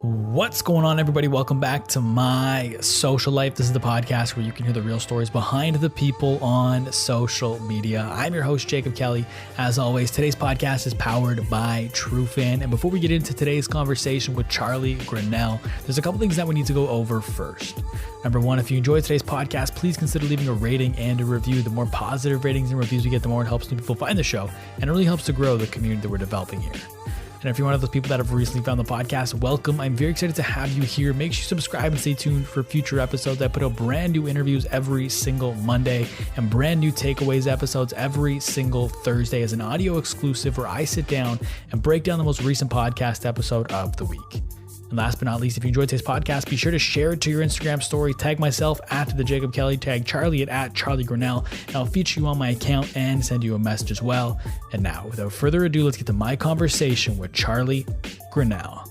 What's going on, everybody? Welcome back to My Social Life. This is the podcast where you can hear the real stories behind the people on social media. I'm your host, Jacob Kelly. As always, today's podcast is powered by Trufan. And before we get into today's conversation with Charlie Grinnell, there's a couple things that we need to go over first. Number one, if you enjoyed today's podcast, please consider leaving a rating and a review. The more positive ratings and reviews we get, the more it helps new people find the show. And it really helps to grow the community that we're developing here. And if you're one of those people that have recently found the podcast, welcome. I'm very excited to have you here. Make sure you subscribe and stay tuned for future episodes. I put out brand new interviews every single Monday and brand new takeaways episodes every single Thursday as an audio exclusive where I sit down and break down the most recent podcast episode of the week. And last but not least, if you enjoyed today's podcast, be sure to share it to your Instagram story. Tag myself at the Jacob Kelly, tag Charlie at Charlie Grinnell, and I'll feature you on my account and send you a message as well. And now, without further ado, let's get to my conversation with Charlie Grinnell.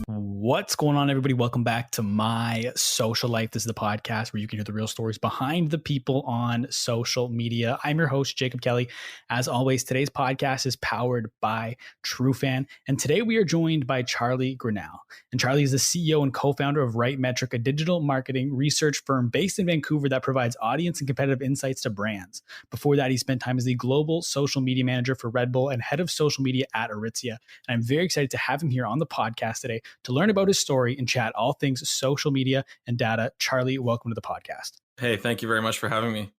What's going on, everybody? Welcome back to My Social Life. This is the podcast where you can hear the real stories behind the people on social media. I'm your host, Jacob Kelly. As always, today's podcast is powered by Trufan. And today we are joined by Charlie Grinnell. And Charlie is the CEO and co-founder of Rightmetric, a digital marketing research firm based in Vancouver that provides audience and competitive insights to brands. Before that, he spent time as the global social media manager for Red Bull and head of social media at Aritzia. And I'm very excited to have him here on the podcast today to learn about his story and chat all things social media and data. Charlie, welcome to the podcast. Hey, thank you very much for having me.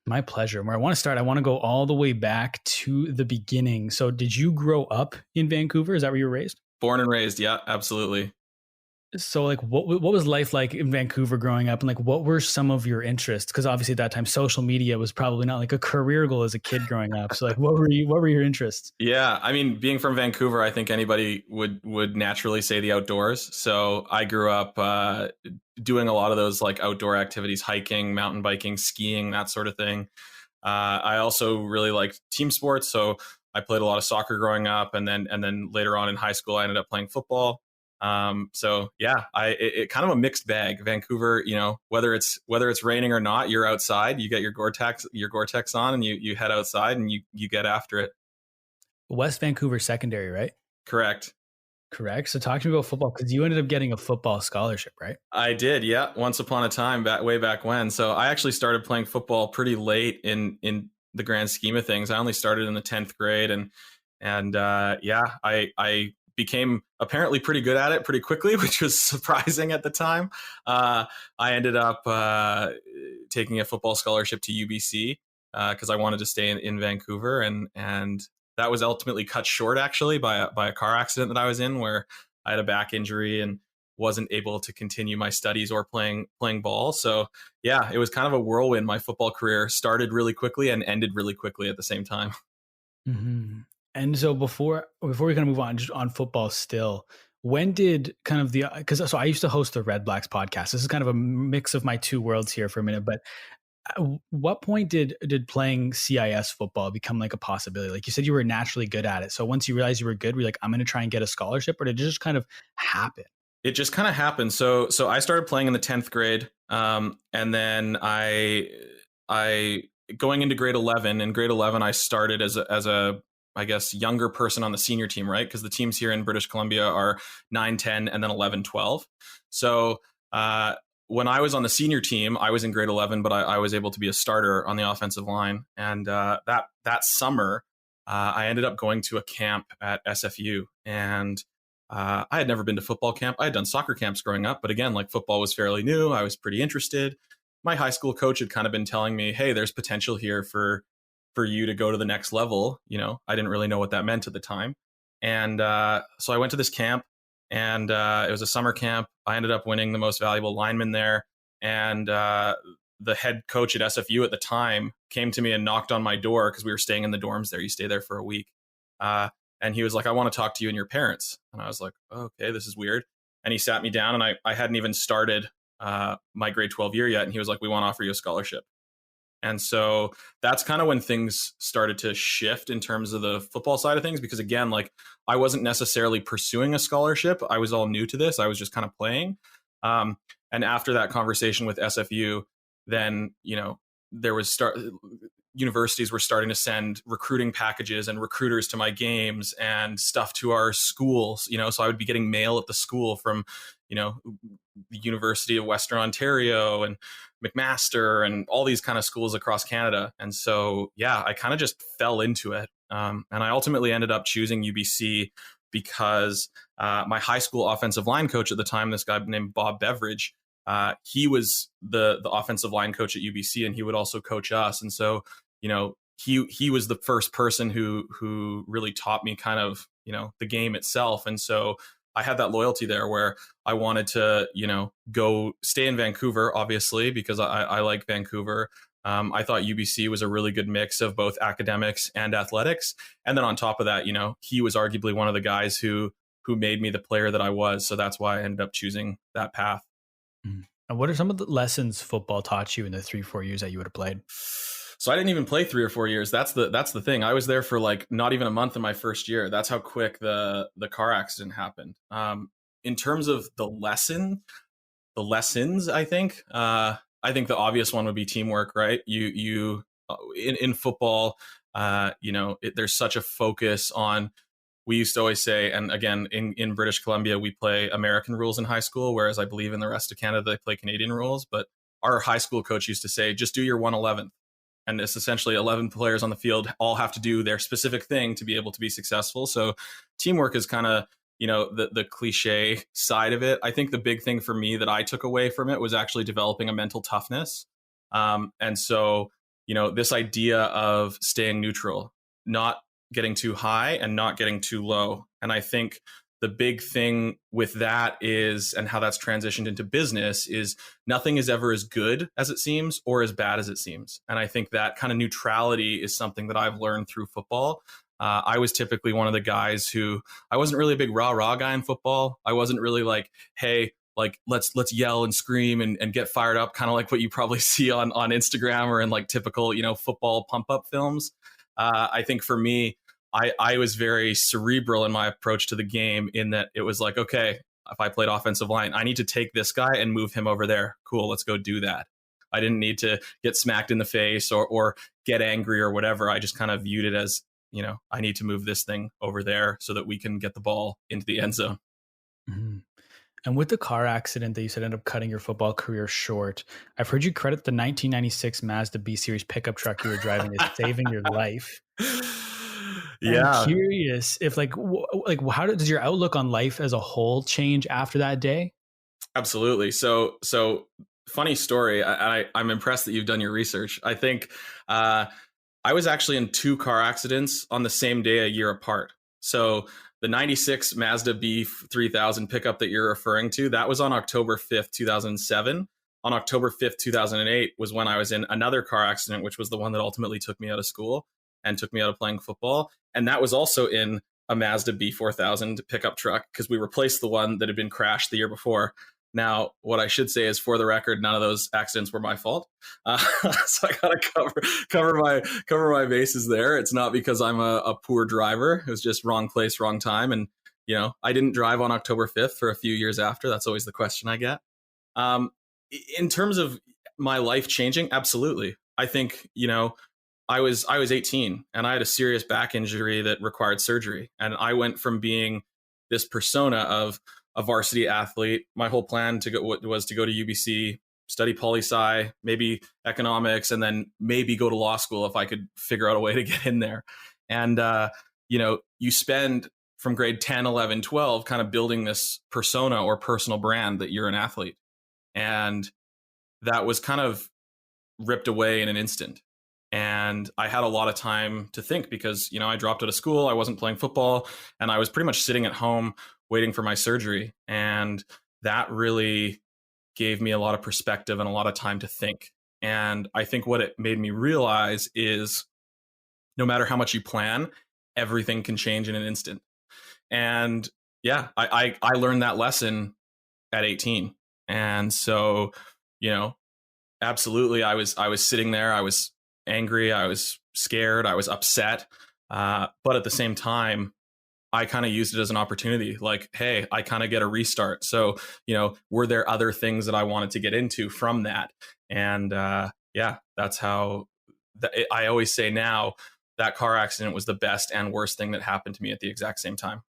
My pleasure. Where I want to start, I want to go all the way back to the beginning. So did you grow up in Vancouver? Is that where you were raised? Born and raised. Yeah, absolutely. So like what was life like in Vancouver growing up, and like what were some of your interests? Because obviously at that time social media was probably not like a career goal as a kid growing up. So like what were your interests? Yeah, I mean, being from Vancouver, I think anybody would naturally say the outdoors. So I grew up doing a lot of those like outdoor activities, hiking, mountain biking, skiing, that sort of thing. I also really liked team sports, so I played a lot of soccer growing up, and then later on in high school I ended up playing football. So yeah, it kind of a mixed bag. Vancouver, you know, whether it's raining or not, you're outside, you get your Gore-Tex on, and you head outside and you get after it. West Vancouver secondary, right? Correct. So talk to me about football, because you ended up getting a football scholarship, right? I did. Yeah. Once upon a time, way back when. So I actually started playing football pretty late in the grand scheme of things. I only started in the 10th grade, and I became apparently pretty good at it pretty quickly, which was surprising at the time. I ended up taking a football scholarship to UBC because I wanted to stay in Vancouver, and that was ultimately cut short actually by a car accident that I was in, where I had a back injury and wasn't able to continue my studies or playing ball. So yeah, it was kind of a whirlwind. My football career started really quickly and ended really quickly at the same time. Mm-hmm. And so before we kind of move on just on football still, when did kind of so I used to host the Red Blacks podcast. This is kind of a mix of my two worlds here for a minute, but at what point did playing CIS football become like a possibility? Like you said, you were naturally good at it. So once you realized you were good, were you like, I'm going to try and get a scholarship, or did it just kind of happen? It just kind of happened. So I started playing in the 10th grade. And then I going into grade 11. In grade 11, I started as a I guess, younger person on the senior team, right? Because the teams here in British Columbia are 9, 10, and then 11, 12. So when I was on the senior team, I was in grade 11, but I was able to be a starter on the offensive line. And that summer, I ended up going to a camp at SFU. And I had never been to football camp. I had done soccer camps growing up, but again, like football was fairly new. I was pretty interested. My high school coach had kind of been telling me, hey, there's potential here for you to go to the next level. You know, I didn't really know what that meant at the time. And so I went to this camp, and it was a summer camp. I ended up winning the most valuable lineman there. And the head coach at SFU at the time came to me and knocked on my door, because we were staying in the dorms there. You stay there for a week. And he was like, I want to talk to you and your parents. And I was like, oh, okay, this is weird. And he sat me down, and I hadn't even started my grade 12 year yet. And he was like, we want to offer you a scholarship. And so that's kind of when things started to shift in terms of the football side of things, because again, like I wasn't necessarily pursuing a scholarship. I was all new to this. I was just kind of playing. And after that conversation with SFU, then, you know, there was universities were starting to send recruiting packages and recruiters to my games and stuff to our schools, so I would be getting mail at the school from, the University of Western Ontario and McMaster and all these kind of schools across Canada. And so, yeah, I kind of just fell into it. And I ultimately ended up choosing UBC because my high school offensive line coach at the time, this guy named Bob Beveridge, he was the offensive line coach at UBC, and he would also coach us. And so, he was the first person who really taught me kind of, the game itself. And so I had that loyalty there where I wanted to, go stay in Vancouver, obviously, because I like Vancouver. I thought UBC was a really good mix of both academics and athletics. And then on top of that, he was arguably one of the guys who made me the player that I was. So that's why I ended up choosing that path. And what are some of the lessons football taught you in the 3-4 years that you would have played? So I didn't even play 3 or 4 years. That's the thing. I was there for like not even a month in my first year. That's how quick the car accident happened. In terms of the lessons, I think the obvious one would be teamwork, right? You in football, there's such a focus on. We used to always say, and again, in British Columbia, we play American rules in high school, whereas I believe in the rest of Canada, they play Canadian rules. But our high school coach used to say, just do your 1/11. And it's essentially 11 players on the field all have to do their specific thing to be able to be successful. So teamwork is kind of, the cliche side of it. I think the big thing for me that I took away from it was actually developing a mental toughness. And so, this idea of staying neutral, not getting too high and not getting too low. And I think the big thing with that is, and how that's transitioned into business, is nothing is ever as good as it seems or as bad as it seems. And I think that kind of neutrality is something that I've learned through football. I was typically one of the guys who, I wasn't really a big rah-rah guy in football. I wasn't really like, hey, like let's yell and scream and get fired up, kind of like what you probably see on Instagram or in like typical, football pump-up films. I think for me, I was very cerebral in my approach to the game, in that it was like, okay, if I played offensive line, I need to take this guy and move him over there. Cool, let's go do that. I didn't need to get smacked in the face or get angry or whatever. I just kind of viewed it as, I need to move this thing over there so that we can get the ball into the end zone. Mm-hmm. And with the car accident that you said ended up cutting your football career short, I've heard you credit the 1996 Mazda B Series pickup truck you were driving as saving your life. Yeah. I'm curious if how does your outlook on life as a whole change after that day? Absolutely. So funny story. I'm impressed that you've done your research. I think I was actually in 2 car accidents on the same day, a year apart. So the 96 Mazda B3000 pickup that you're referring to, that was on October 5th, 2007. On October 5th, 2008 was when I was in another car accident, which was the one that ultimately took me out of school and took me out of playing football. And that was also in a Mazda B4000 pickup truck, because we replaced the one that had been crashed the year before. Now, what I should say is, for the record, none of those accidents were my fault. So I gotta cover my bases there. It's not because I'm a poor driver. It was just wrong place, wrong time. And, I didn't drive on October 5th for a few years after. That's always the question I get. In terms of my life changing, absolutely. I think, I was 18 and I had a serious back injury that required surgery. And I went from being this persona of a varsity athlete. My whole plan was to go to UBC, study poli-sci, maybe economics, and then maybe go to law school if I could figure out a way to get in there. And, you spend from grade 10, 11, 12 kind of building this persona or personal brand that you're an athlete. And that was kind of ripped away in an instant. And I had a lot of time to think because, I dropped out of school. I wasn't playing football and I was pretty much sitting at home waiting for my surgery. And that really gave me a lot of perspective and a lot of time to think. And I think what it made me realize is no matter how much you plan, everything can change in an instant. And yeah, I learned that lesson at 18. And so, absolutely, I was sitting there. I was angry. I was scared. I was upset. But at the same time, I kind of used it as an opportunity. Like, hey, I kind of get a restart. So, were there other things that I wanted to get into from that? And yeah, that's how I always say now that car accident was the best and worst thing that happened to me at the exact same time.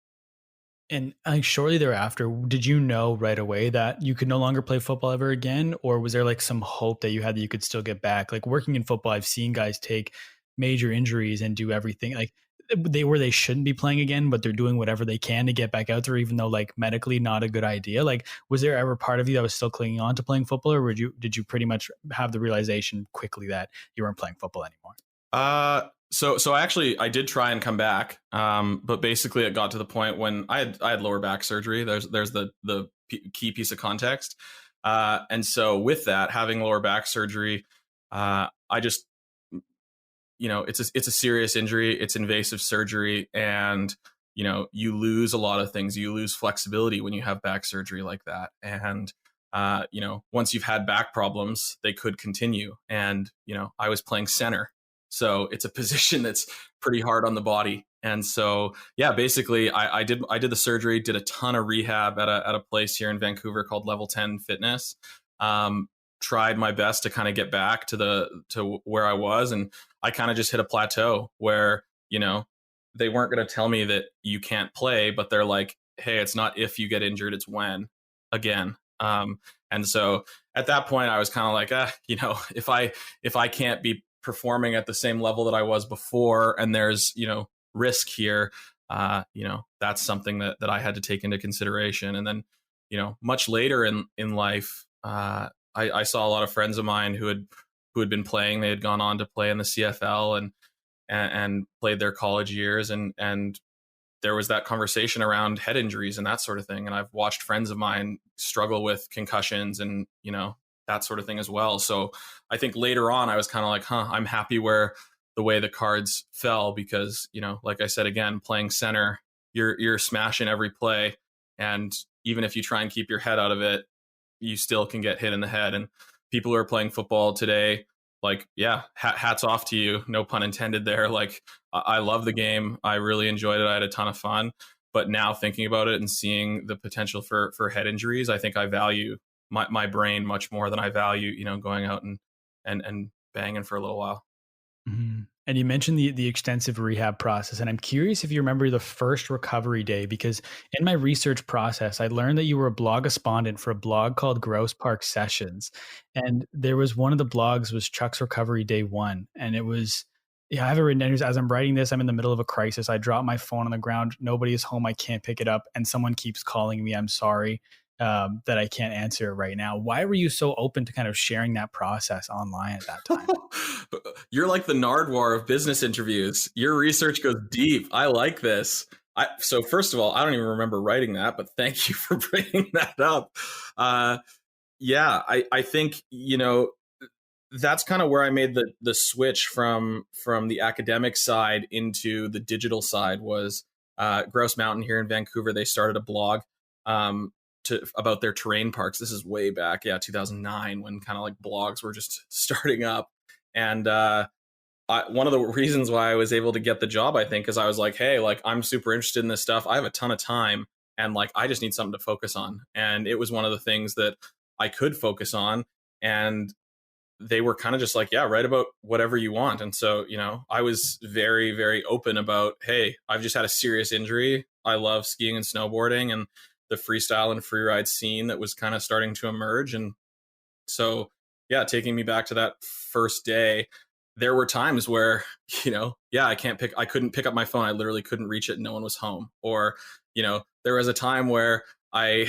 And shortly thereafter, did you know right away that you could no longer play football ever again? Or was there like some hope that you had that you could still get back? Like working in football, I've seen guys take major injuries and do everything like they shouldn't be playing again, but they're doing whatever they can to get back out there, even though like medically not a good idea. Like, was there ever part of you that was still clinging on to playing football, or did you pretty much have the realization quickly that you weren't playing football anymore? So I did try and come back, but basically it got to the point when I had lower back surgery. There's the key piece of context, and so with that, having lower back surgery, I just, it's a serious injury. It's invasive surgery, and you lose a lot of things. You lose flexibility when you have back surgery like that, and once you've had back problems, they could continue. And I was playing center. So it's a position that's pretty hard on the body. And so, yeah, basically I did the surgery, did a ton of rehab at a place here in Vancouver called Level 10 Fitness. Tried my best to kind of get back to where I was. And I kind of just hit a plateau where, they weren't going to tell me that you can't play, but they're like, hey, it's not if you get injured, it's when again. And so at that point I was kind of like, if I can't be performing at the same level that I was before, and there's, risk here, that's something that I had to take into consideration. And then, much later in life, I saw a lot of friends of mine who had been playing. They had gone on to play in the CFL and played their college years. And there was that conversation around head injuries and that sort of thing. And I've watched friends of mine struggle with concussions and, that sort of thing as well. So I think later on I was kind of like, I'm happy the way the cards fell, because, like I said, again, playing center, you're smashing every play. And even if you try and keep your head out of it, you still can get hit in the head. And people who are playing football today, like, yeah, hats off to you. No pun intended there. Like, I love the game. I really enjoyed it. I had a ton of fun. But now thinking about it and seeing the potential for head injuries, I think I value my brain much more than I value, going out and banging for a little while. Mm-hmm. And you mentioned the extensive rehab process. And I'm curious if you remember the first recovery day, because in my research process, I learned that you were a blogspondent for a blog called Gross Park Sessions. And there was one of the blogs was Chuck's Recovery Day 1. And it was, I have it written down. As I'm writing this, I'm in the middle of a crisis. I drop my phone on the ground. Nobody is home. I can't pick it up. And someone keeps calling me. I'm sorry that I can't answer it right now. Why were you so open to kind of sharing that process online at that time? You're like the Nardwuar of business interviews. Your research goes deep. I like this. So first of all, I don't even remember writing that, but thank you for bringing that up. I think, that's kind of where I made the switch from the academic side into the digital side. Was Grouse Mountain here in Vancouver. They started a blog about their terrain parks. This is way back, 2009, when kind of like blogs were just starting up. And one of the reasons why I was able to get the job, I think, is I was like, hey, like, I'm super interested in this stuff. I have a ton of time, and like, I just need something to focus on. And it was one of the things that I could focus on. And they were kind of just like, yeah, write about whatever you want. And so, I was very, very open about, hey, I've just had a serious injury. I love skiing and snowboarding and the freestyle and freeride scene that was kind of starting to emerge. And so, yeah, taking me back to that first day, there were times where, I couldn't pick up my phone. I literally couldn't reach it. No one was home. Or, there was a time where I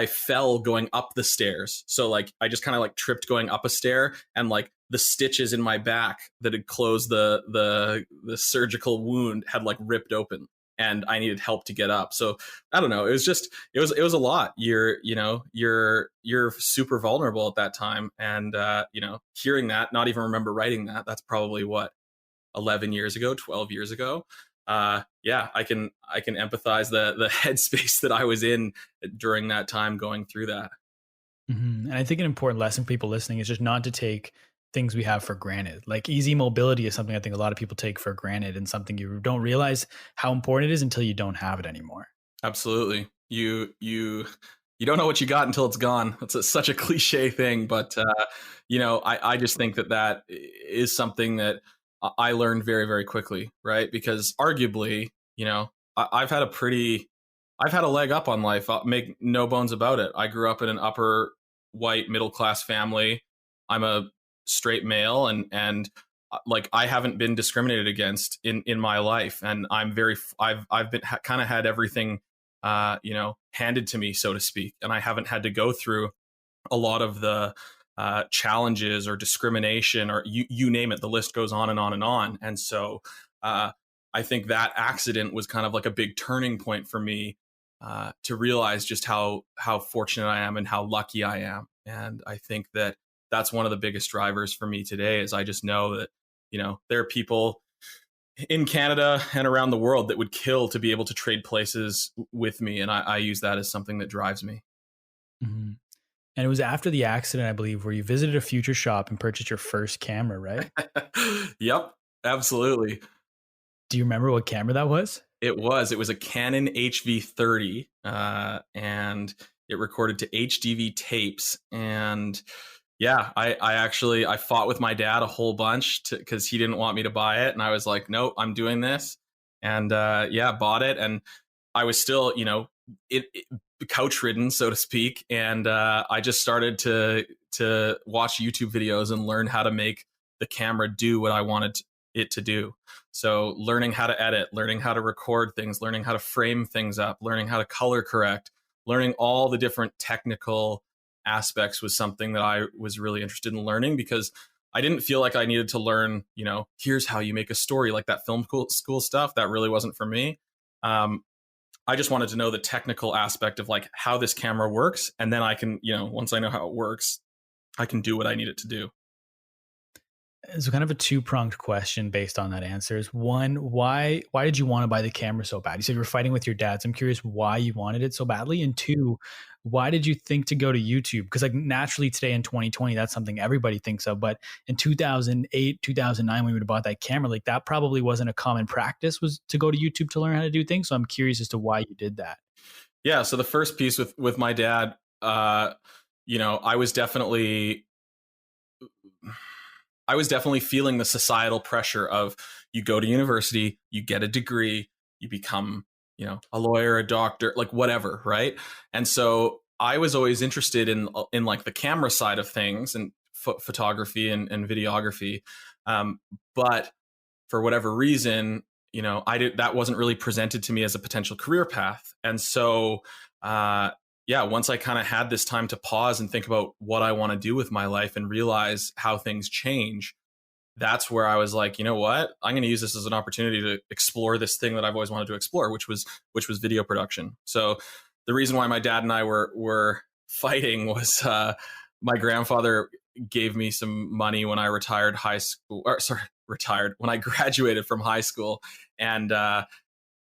fell going up the stairs. So like, I just kind of like tripped going up a stair, and like the stitches in my back that had closed the surgical wound had like ripped open, and I needed help to get up. So I don't know. It was a lot. You're super vulnerable at that time. And, hearing that, not even remember writing that's probably 11 years ago, 12 years ago. I can empathize the headspace that I was in during that time going through that. Mm-hmm. And I think an important lesson for people listening is just not to take things we have for granted. Like easy mobility is something I think a lot of people take for granted, and something you don't realize how important it is until you don't have it anymore. Absolutely. You you don't know what you got until it's gone. It's such a cliche thing, but I just think that is something that I learned very, very quickly, right? Because arguably, I've had a leg up on life. I'll make no bones about it. I grew up in an upper white middle class family. I'm a straight male, and like I haven't been discriminated against in my life, and I've been kind of had everything handed to me, so to speak, and I haven't had to go through a lot of the challenges or discrimination, or you name it. The list goes on and on and on. And so I think that accident was kind of like a big turning point for me to realize just how fortunate I am and how lucky I am. And I think that that's one of the biggest drivers for me today, is I just know that, there are people in Canada and around the world that would kill to be able to trade places with me. And I use that as something that drives me. Mm-hmm. And it was after the accident, I believe, where you visited a future shop and purchased your first camera, right? Yep, absolutely. Do you remember what camera that was? It was a Canon HV30, and it recorded to HDV tapes. And yeah, I fought with my dad a whole bunch because he didn't want me to buy it. And I was like, nope, I'm doing this. And bought it. And I was still, couch ridden, so to speak. And I just started to watch YouTube videos and learn how to make the camera do what I wanted it to do. So learning how to edit, learning how to record things, learning how to frame things up, learning how to color correct, learning all the different technical aspects was something that I was really interested in learning, because I didn't feel like I needed to learn, here's how you make a story, like that film school stuff. That really wasn't for me. I just wanted to know the technical aspect of like how this camera works. And then I can, once I know how it works, I can do what I need it to do. It's kind of a two-pronged question based on that answer. Is one, why did you want to buy the camera so bad? You said you were fighting with your dad. So I'm curious why you wanted it so badly. And two, why did you think to go to YouTube? Because like naturally today in 2020, that's something everybody thinks of. But in 2008, 2009, when you would have bought that camera, like that probably wasn't a common practice, was to go to YouTube to learn how to do things. So I'm curious as to why you did that. Yeah. So the first piece with my dad, I was definitely feeling the societal pressure of, you go to university, you get a degree, you become, a lawyer, a doctor, like whatever. Right. And so I was always interested in like the camera side of things and photography and videography. But for whatever reason, that wasn't really presented to me as a potential career path. And so, once I kind of had this time to pause and think about what I want to do with my life and realize how things change, that's where I was like, you know what? I'm going to use this as an opportunity to explore this thing that I've always wanted to explore, which was video production. So the reason why my dad and I were fighting was my grandfather gave me some money when I when I graduated from high school, and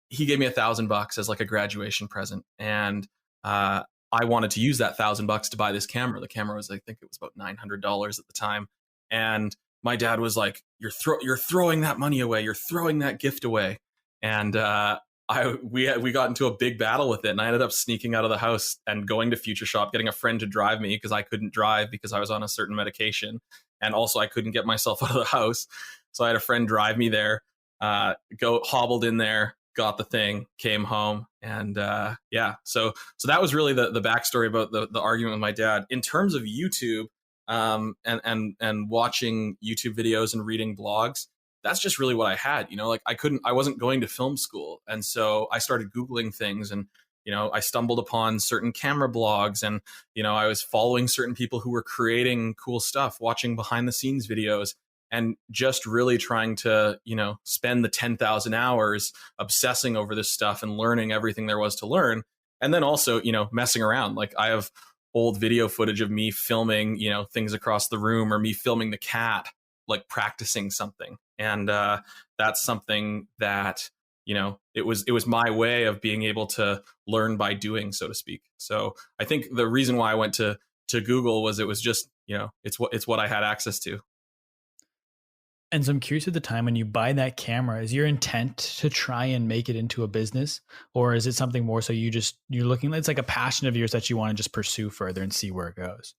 he gave me $1,000 as like a graduation present. And I wanted to use that $1,000 to buy this camera. The camera was, I think it was about $900 at the time. And my dad was like, you're throwing that money away. You're throwing that gift away. And we got into a big battle with it. And I ended up sneaking out of the house and going to Future Shop, getting a friend to drive me, because I couldn't drive because I was on a certain medication. And also I couldn't get myself out of the house. So I had a friend drive me there, hobbled in there, got the thing, came home. And so that was really the backstory about the argument with my dad. In terms of YouTube, and watching YouTube videos and reading blogs, that's just really what I had. Like I wasn't going to film school. And so I started Googling things, and, I stumbled upon certain camera blogs, and, I was following certain people who were creating cool stuff, watching behind the scenes videos, and just really trying to, spend the 10,000 hours obsessing over this stuff and learning everything there was to learn. And then also, messing around. Like I have old video footage of me filming, things across the room, or me filming the cat, like practicing something. And that's something that, it was my way of being able to learn by doing, so to speak. So I think the reason why I went to Google was it was just, it's what I had access to. And so I'm curious, at the time when you buy that camera, is your intent to try and make it into a business, or is it something more so you're looking, it's like a passion of yours that you want to just pursue further and see where it goes?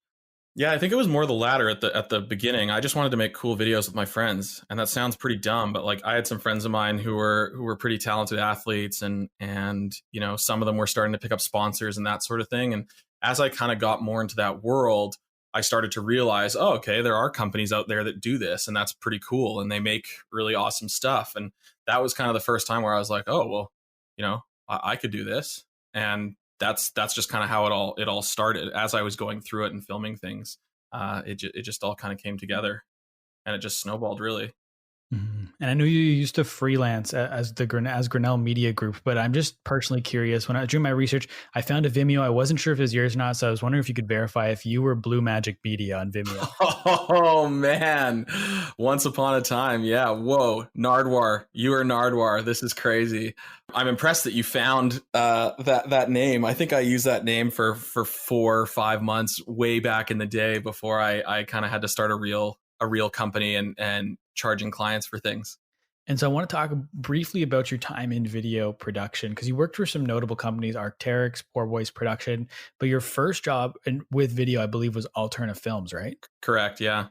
Yeah, I think it was more the latter at the beginning. I just wanted to make cool videos with my friends, and that sounds pretty dumb, but like I had some friends of mine who were pretty talented athletes, and you know, some of them were starting to pick up sponsors and that sort of thing. And as I kind of got more into that world, I started to realize, oh, okay, there are companies out there that do this, and that's pretty cool, and they make really awesome stuff. And that was kind of the first time where I was like, oh, well, you know, I could do this, and that's just kind of how it all started. As I was going through it and filming things, it just all kind of came together, and it just snowballed really. And I knew you used to freelance as Grinnell Media Group, but I'm just personally curious. When I doing my research, I found a Vimeo. I wasn't sure if it was yours or not, so I was wondering if you could verify if you were Blue Magic Media on Vimeo. Oh man, once upon a time, yeah. Whoa, Nardwar, you are Nardwar. This is crazy. I'm impressed that you found that name. I think I used that name for 4 or 5 months way back in the day before I kind of had to start a real company and charging clients for things. And so I want to talk briefly about your time in video production, because you worked for some notable companies, Arc'teryx, Poor Boys Production, but your first job with video, I believe, was Alterna Films, right? Correct. Yeah.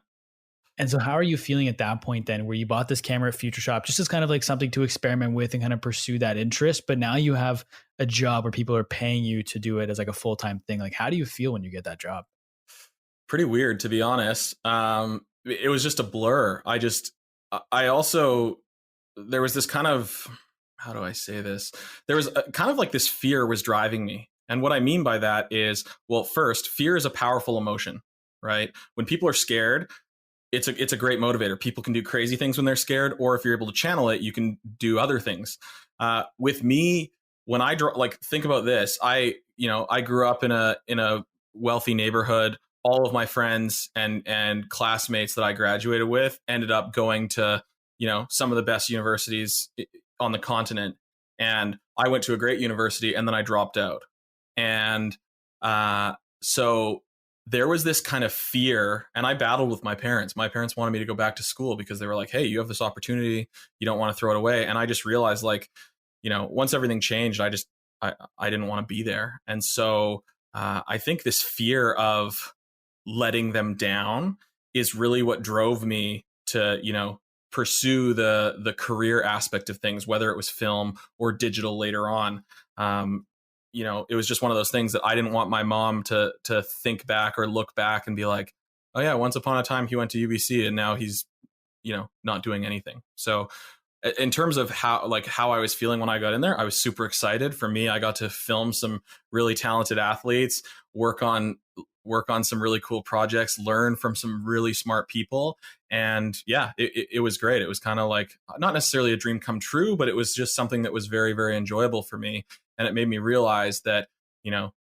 And so how are you feeling at that point then, where you bought this camera at Future Shop just as kind of like something to experiment with and kind of pursue that interest, but now you have a job where people are paying you to do it as like a full-time thing? Like, how do you feel when you get that job? Pretty weird, to be honest. It was just a blur. I also, there was this kind of, how do I say this? There was kind of like this fear was driving me. And what I mean by that is, well, first, fear is a powerful emotion, right? When people are scared, it's a great motivator. People can do crazy things when they're scared, or if you're able to channel it, you can do other things. With me, when I draw, like, think about this. I grew up in a wealthy neighborhood. All of my friends and classmates that I graduated with ended up going to, you know, some of the best universities on the continent. And I went to a great university, and then I dropped out. And so there was this kind of fear, and I battled with my parents. My parents wanted me to go back to school because they were like, hey, you have this opportunity, you don't want to throw it away. And I just realized, like, you know, once everything changed, I didn't want to be there. And so I think this fear of letting them down is really what drove me to, you know, pursue the career aspect of things, whether it was film or digital later on. You know, it was just one of those things that I didn't want my mom to think back or look back and be like, oh yeah, once upon a time he went to UBC and now he's, you know, not doing anything. So in terms of how I was feeling when I got in there, I was super excited. For me, I got to film some really talented athletes, work on some really cool projects, learn from some really smart people. And yeah, it was great. It was kind of like, not necessarily a dream come true, but it was just something that was very, very enjoyable for me. And it made me realize that, you know,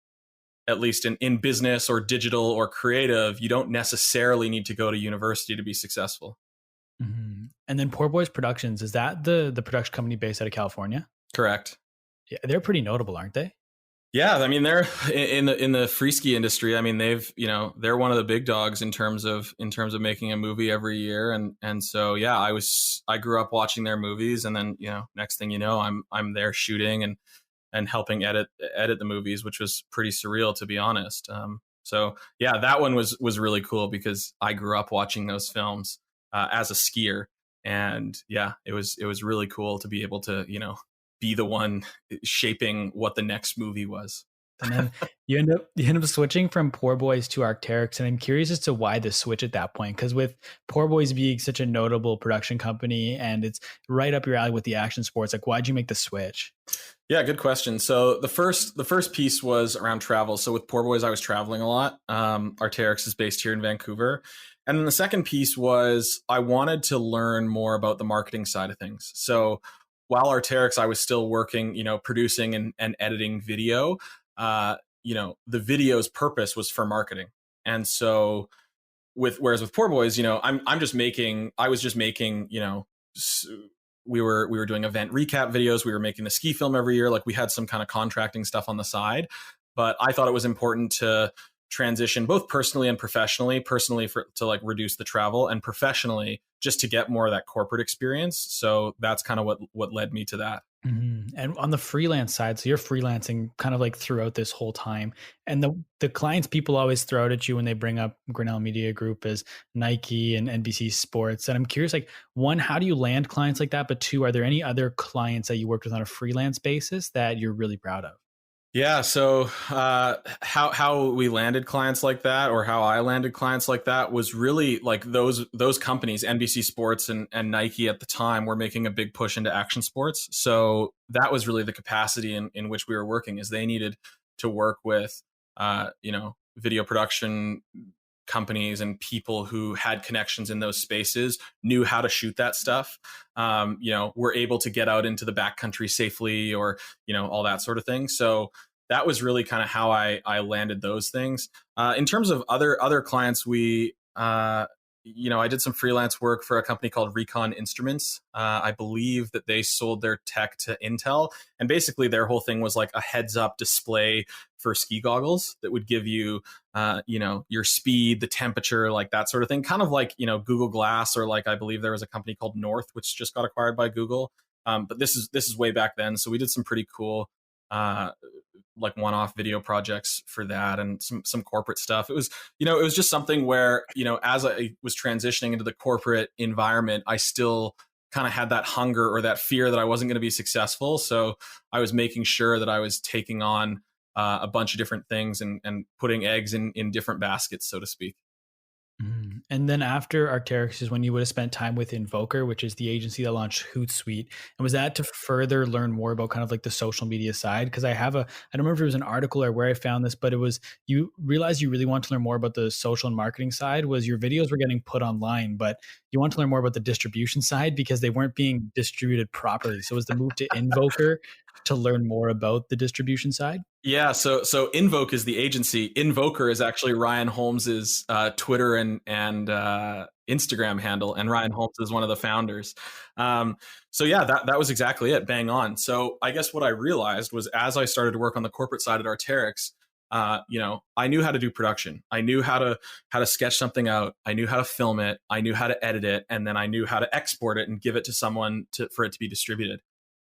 at least in business or digital or creative, you don't necessarily need to go to university to be successful. Mm-hmm. And then Poor Boys Productions, is that the production company based out of California? Correct. Yeah, they're pretty notable, aren't they? Yeah, I mean, they're in the free ski industry. I mean, they're one of the big dogs in terms of making a movie every year, and so yeah, I grew up watching their movies, and then, you know, next thing you know, I'm there shooting and helping edit the movies, which was pretty surreal, to be honest. So yeah, that one was really cool because I grew up watching those films as a skier, and yeah, it was really cool to be able to, you know, be the one shaping what the next movie was. And then you end up switching from Poor Boys to Arc'teryx, and I'm curious as to why the switch at that point. Because with Poor Boys being such a notable production company, and it's right up your alley with the action sports, like, why'd you make the switch? Yeah, good question. So the first piece was around travel. So with Poor Boys, I was traveling a lot. Arc'teryx is based here in Vancouver. And then the second piece was I wanted to learn more about the marketing side of things. So while Arc'teryx, I was still working, you know, producing and editing video. You know, the video's purpose was for marketing. And so whereas with Poor Boys, you know, I was just making, you know, we were doing event recap videos. We were making the ski film every year. Like, we had some kind of contracting stuff on the side, but I thought it was important to transition both personally and professionally. Personally to like reduce the travel, and professionally just to get more of that corporate experience. So that's kind of what led me to that. And on the freelance side, so you're freelancing kind of like throughout this whole time, and the clients people always throw out at you when they bring up Grinnell Media Group is Nike and NBC Sports. And I'm curious, like, one, how do you land clients like that? But two, are there any other clients that you worked with on a freelance basis that you're really proud of? Yeah. So how we landed clients like that, or how I landed clients like that, was really like those companies, NBC Sports and Nike at the time, were making a big push into action sports. So that was really the capacity in which we were working, is they needed to work with video production companies and people who had connections in those spaces, knew how to shoot that stuff, were able to get out into the backcountry safely, or all that sort of thing. So that was really kind of how I landed those things. In terms of other clients, I did some freelance work for a company called Recon Instruments. I believe that they sold their tech to Intel, and basically their whole thing was like a heads-up display for ski goggles that would give you, your speed, the temperature, like that sort of thing. Kind of like, Google Glass, or like I believe there was a company called North, which just got acquired by Google. But this is way back then, so we did some pretty cool like one-off video projects for that, and some corporate stuff. It was just something where, as I was transitioning into the corporate environment, I still kind of had that hunger or that fear that I wasn't going to be successful. So I was making sure that I was taking on a bunch of different things and putting eggs in different baskets, so to speak. And then after Arc'teryx is when you would have spent time with Invoker, which is the agency that launched Hootsuite. And was that to further learn more about kind of like the social media side? Because I don't remember if it was an article or where I found this, but it was, you realized you really want to learn more about the social and marketing side. Was your videos were getting put online, but you want to learn more about the distribution side because they weren't being distributed properly. So was the move to Invoker to learn more about the distribution side? Yeah, so Invoke is the agency. Invoker is actually Ryan Holmes's Twitter and Instagram handle, and Ryan Holmes is one of the founders. So yeah, that was exactly it, bang on. So I guess what I realized was, as I started to work on the corporate side at Arc'teryx, I knew how to do production. I knew how to sketch something out. I knew how to film it. I knew how to edit it, and then I knew how to export it and give it to someone for it to be distributed.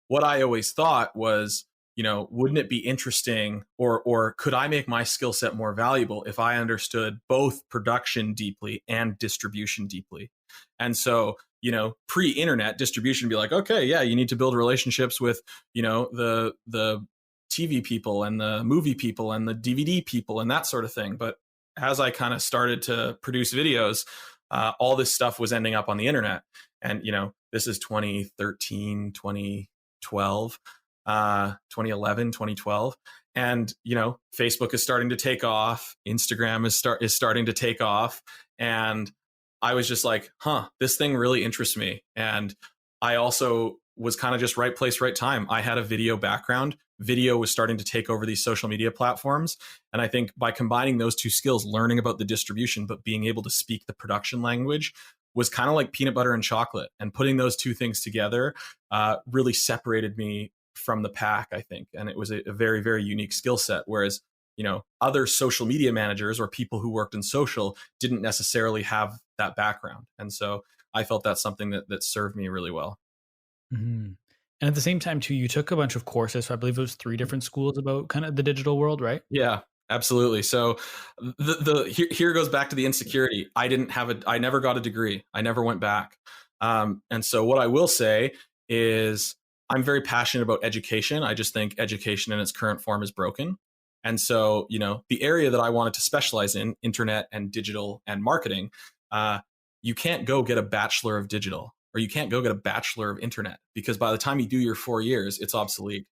What I always thought was, wouldn't it be interesting, or could I make my skill set more valuable if I understood both production deeply and distribution deeply? And so, pre-internet, distribution would be like, okay, yeah, you need to build relationships with, the TV people and the movie people and the DVD people and that sort of thing. But as I kind of started to produce videos, all this stuff was ending up on the internet. And, this is 2013, 2012. 2011, 2012. And, Facebook is starting to take off. Instagram is starting to take off. And I was just like, this thing really interests me. And I also was kind of just right place, right time. I had a video background. Video was starting to take over these social media platforms. And I think by combining those two skills, learning about the distribution, but being able to speak the production language, was kind of like peanut butter and chocolate. And putting those two things together really separated me from the pack, I think. And it was a very, very unique skill set. Whereas, other social media managers or people who worked in social didn't necessarily have that background. And so I felt that's something that served me really well. Mm-hmm. And at the same time, too, you took a bunch of courses. So I believe it was 3 different schools about kind of the digital world, right? Yeah, absolutely. So here goes back to the insecurity. I never got a degree. I never went back. And so what I will say is, I'm very passionate about education. I just think education in its current form is broken. And so, the area that I wanted to specialize in, internet and digital and marketing, you can't go get a bachelor of digital, or you can't go get a bachelor of internet, because by the time you do your 4 years, it's obsolete.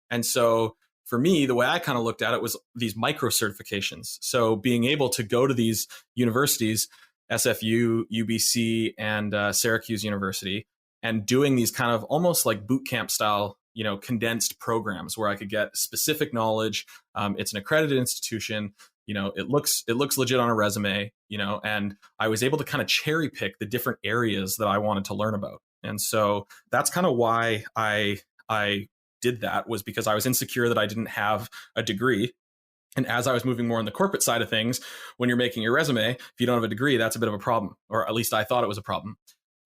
And so for me, the way I kind of looked at it was these micro certifications. So being able to go to these universities, SFU, UBC, and Syracuse University, and doing these kind of almost like boot camp style, condensed programs where I could get specific knowledge. It's an accredited institution. It looks legit on a resume, and I was able to kind of cherry pick the different areas that I wanted to learn about. And so that's kind of why I did that, was because I was insecure that I didn't have a degree. And as I was moving more on the corporate side of things, when you're making your resume, if you don't have a degree, that's a bit of a problem, or at least I thought it was a problem.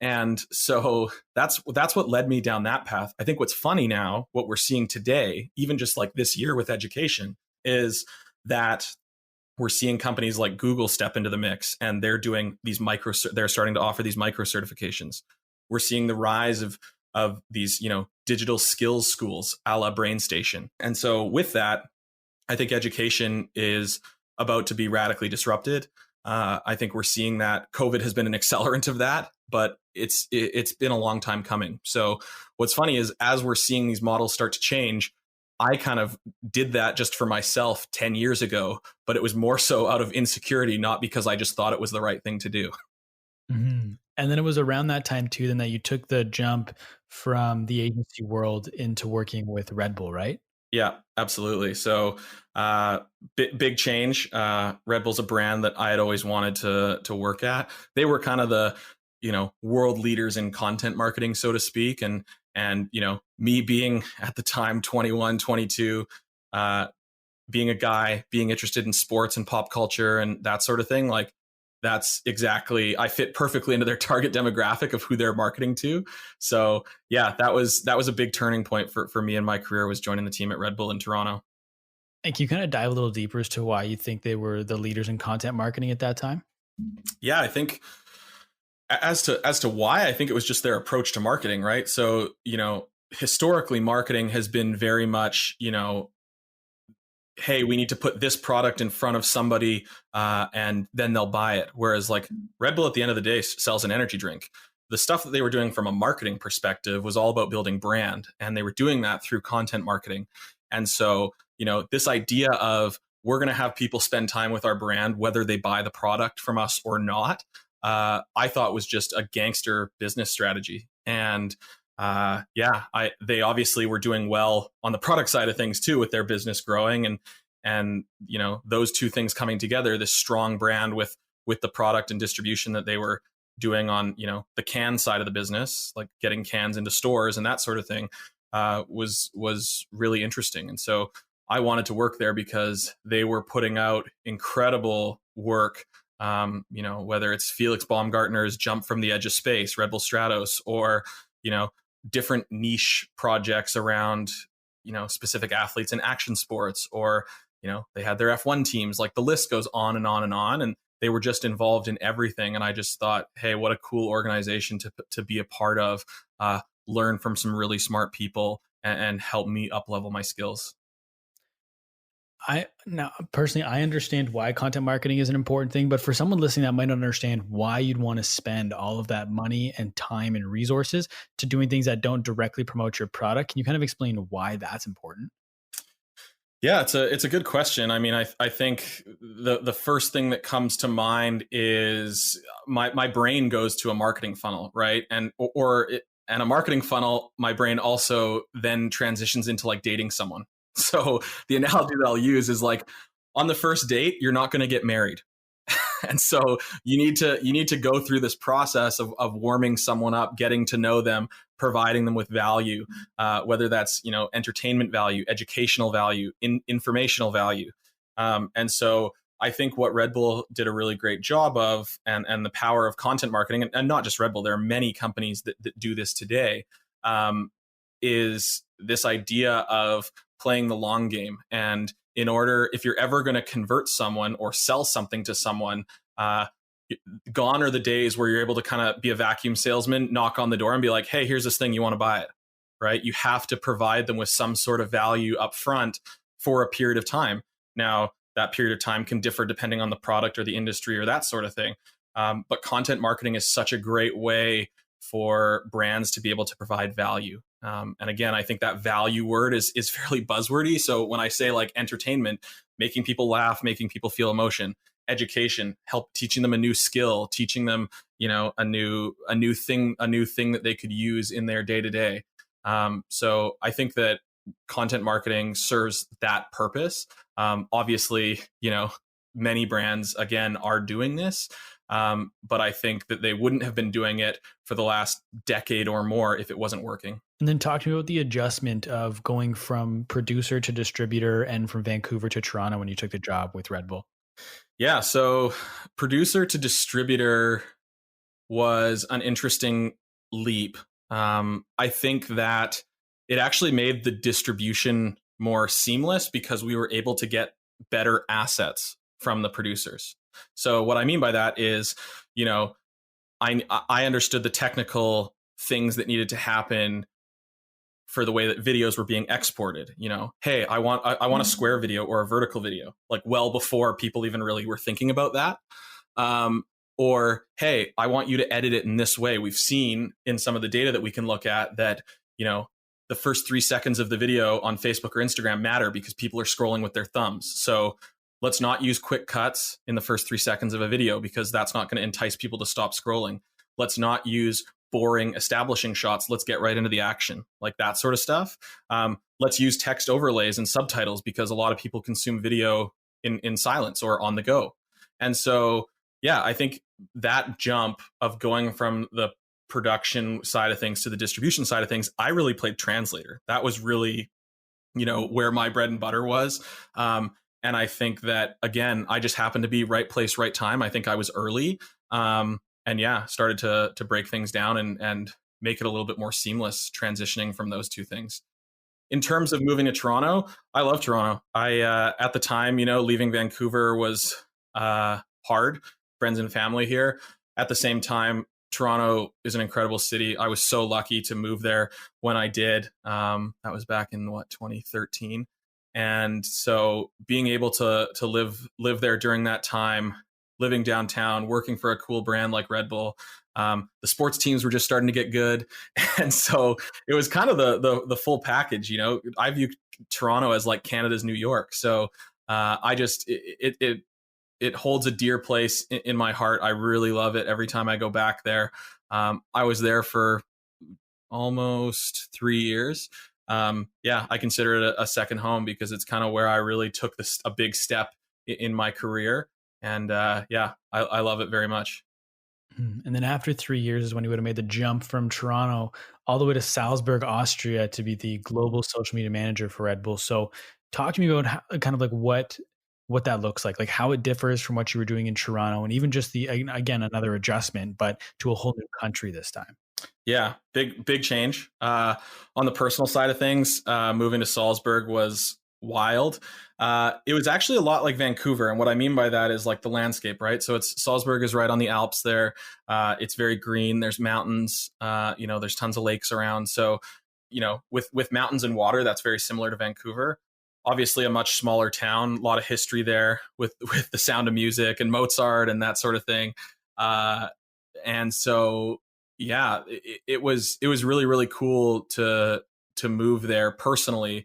And so that's what led me down that path. I think what's funny now, what we're seeing today, even just like this year with education, is that we're seeing companies like Google step into the mix, and they're doing these they're starting to offer these micro certifications. We're seeing the rise of these, digital skills schools, a la BrainStation. And so with that, I think education is about to be radically disrupted. I think we're seeing that COVID has been an accelerant of that, but it's been a long time coming. So what's funny is, as we're seeing these models start to change, I kind of did that just for myself 10 years ago, but it was more so out of insecurity, not because I just thought it was the right thing to do. Mm-hmm. And then it was around that time too, then that you took the jump from the agency world into working with Red Bull, right? Yeah, absolutely. So big change. Red Bull's a brand that I had always wanted to work at. They were kind of the, world leaders in content marketing, so to speak. And me being at the time 21, 22, being a guy, being interested in sports and pop culture and that sort of thing, like that's exactly, I fit perfectly into their target demographic of who they're marketing to. So yeah, that was a big turning point for me in my career, was joining the team at Red Bull in Toronto. And can you kind of dive a little deeper as to why you think they were the leaders in content marketing at that time? Yeah, I think as to why, I think it was just their approach to marketing, right? So, historically marketing has been very much, hey, we need to put this product in front of somebody and then they'll buy it. Whereas like Red Bull at the end of the day sells an energy drink. The stuff that they were doing from a marketing perspective was all about building brand, and they were doing that through content marketing. And so, this idea of, we're going to have people spend time with our brand, whether they buy the product from us or not, I thought was just a gangster business strategy. And they obviously were doing well on the product side of things too, with their business growing, and those two things coming together, this strong brand with the product and distribution that they were doing on the can side of the business, like getting cans into stores and that sort of thing, was really interesting. And so I wanted to work there because they were putting out incredible work. Whether it's Felix Baumgartner's Jump from the Edge of Space, Red Bull Stratos, or different niche projects around specific athletes in action sports, or they had their F1 teams, like the list goes on and on and on, and they were just involved in everything. And I just thought, hey, what a cool organization to be a part of, learn from some really smart people, and help me up level my skills. Now personally, I understand why content marketing is an important thing, but for someone listening that might not understand why you'd want to spend all of that money and time and resources to doing things that don't directly promote your product, can you kind of explain why that's important? Yeah, it's a good question. I mean, I think the first thing that comes to mind is my brain goes to a marketing funnel, right? And a marketing funnel, my brain also then transitions into like dating someone. So the analogy that I'll use is like, on the first date, you're not going to get married. And so you need to go through this process of warming someone up, getting to know them, providing them with value, whether that's entertainment value, educational value, informational value. And so I think what Red Bull did a really great job of, and the power of content marketing, and not just Red Bull, there are many companies that do this today, is this idea of playing the long game. And if you're ever going to convert someone or sell something to someone, gone are the days where you're able to kind of be a vacuum salesman, knock on the door and be like, hey, here's this thing, you want to buy it, right? You have to provide them with some sort of value up front for a period of time. Now, that period of time can differ depending on the product or the industry or that sort of thing. But content marketing is such a great way for brands to be able to provide value. And again, I think that value word is fairly buzzwordy. So when I say like entertainment, making people laugh, making people feel emotion, education, help teaching them a new skill, teaching them, a new thing that they could use in their day to day. So I think that content marketing serves that purpose. Obviously, many brands again are doing this. But I think that they wouldn't have been doing it for the last decade or more if it wasn't working. And then talk to me about the adjustment of going from producer to distributor and from Vancouver to Toronto when you took the job with Red Bull. Yeah, so producer to distributor was an interesting leap. I think that it actually made the distribution more seamless because we were able to get better assets from the producers. So what I mean by that is, you know, I understood the technical things that needed to happen for the way that videos were being exported. You know, hey, I want a square video or a vertical video, like well before people even really were thinking about that. Or hey, I want you to edit it in this way. We've seen in some of the data that we can look at that, you know, the first 3 seconds of the video on Facebook or Instagram matter because people are scrolling with their thumbs. So let's not use quick cuts in the first 3 seconds of a video because that's not going to entice people to stop scrolling. Let's not use boring establishing shots. Let's get right into the action, like that sort of stuff. Let's use text overlays and subtitles because a lot of people consume video in silence or on the go. And so, yeah, I think that jump of going from the production side of things to the distribution side of things, I really played translator. That was really, you know, where my bread and butter was. And I think that, again, I just happened to be right place, right time. I think I was early. And yeah, started to break things down and make it a little bit more seamless transitioning from those two things. In terms of moving to Toronto, I love Toronto. I at the time, you know, leaving Vancouver was hard. Friends and family here. At the same time, Toronto is an incredible city. I was so lucky to move there when I did. That was back in 2013, and so being able to live there during that time, living downtown, working for a cool brand like Red Bull. The sports teams were just starting to get good, and so it was kind of the full package. You know, I view Toronto as like Canada's New York. So I just it holds a dear place in my heart. I really love it every time I go back there. I was there for almost 3 years. Yeah, I consider it a second home because it's kind of where I really took a big step in my career. And yeah, I love it very much. And then after 3 years is when you would have made the jump from Toronto all the way to Salzburg, Austria to be the global social media manager for Red Bull. So talk to me about how, kind of like what that looks like how it differs from what you were doing in Toronto and even just again, another adjustment, but to a whole new country this time. Yeah, big change. On the personal side of things, moving to Salzburg was wild. It was actually a lot like Vancouver. And what I mean by that is like the landscape, right? So Salzburg is right on the Alps there. It's very green. There's mountains, you know, there's tons of lakes around. So, you know, with mountains and water, that's very similar to Vancouver. Obviously a much smaller town, a lot of history there with the Sound of Music and Mozart and that sort of thing. And so, yeah, it was really, really cool to move there personally.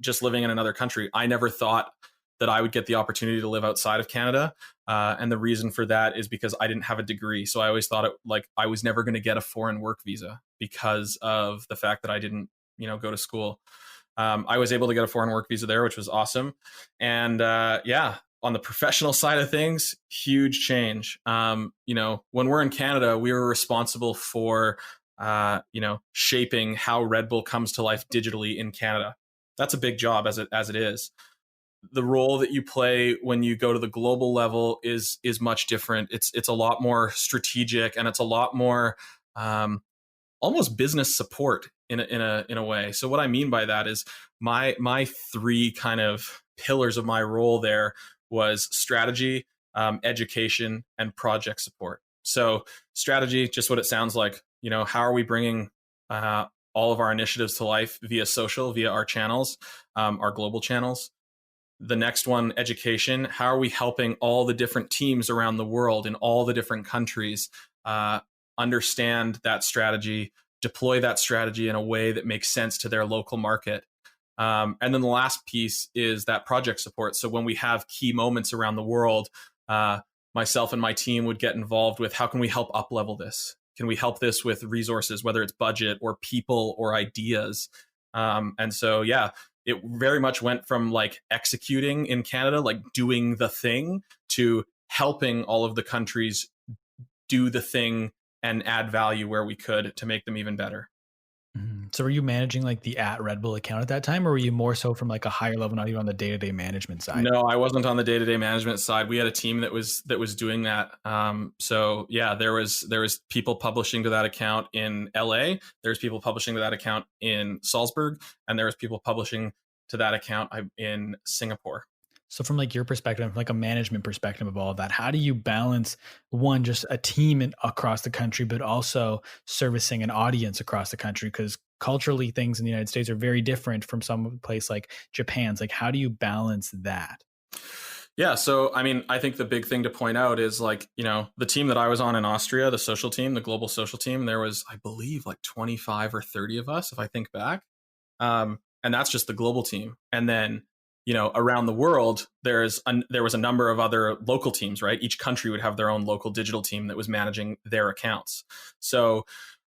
Just living in another country. I never thought that I would get the opportunity to live outside of Canada. And the reason for that is because I didn't have a degree. So I always thought I was never going to get a foreign work visa because of the fact that I didn't, you know, go to school. I was able to get a foreign work visa there, which was awesome. And yeah, on the professional side of things, huge change. You know, when we're in Canada, we were responsible for, you know, shaping how Red Bull comes to life digitally in Canada. That's a big job as it is. The role that you play when you go to the global level is much different. It's a lot more strategic and it's a lot more almost business support in a way. So what I mean by that is my 3 kind of pillars of my role there was strategy, education, and project support. So strategy, just what it sounds like. You know, how are we bringing all of our initiatives to life via social, via our channels, our global channels. The next one, education. How are we helping all the different teams around the world in all the different countries understand that strategy, deploy that strategy in a way that makes sense to their local market? And then the last piece is that project support. So when we have key moments around the world, myself and my team would get involved with how can we help up-level this? Can we help this with resources, whether it's budget or people or ideas? And so, yeah, it very much went from like executing in Canada, like doing the thing, to helping all of the countries do the thing and add value where we could to make them even better. Mhm. So were you managing like the at Red Bull account at that time, or were you more so from like a higher level, not even on the day-to-day management side? No, I wasn't on the day-to-day management side. We had a team that was doing that. So yeah, there was people publishing to that account in LA. There's people publishing to that account in Salzburg, and there was people publishing to that account in Singapore. So from like your perspective, like a management perspective of all of that, how do you balance one, just a team across the country, but also servicing an audience across the country? Because culturally, things in the United States are very different from some place like Japan's. Like, how do you balance that? Yeah, so I mean, I think the big thing to point out is like, the team that I was on in Austria, the social team, the global social team, there was, I believe, like 25 or 30 of us, if I think back. And that's just the global team. And then, around the world, there was a number of other local teams, right? Each country would have their own local digital team that was managing their accounts. So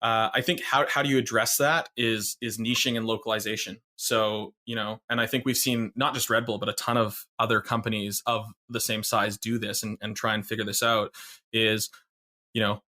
I think how do you address that is niching and localization. So, and I think we've seen not just Red Bull, but a ton of other companies of the same size do this and try and figure this out is,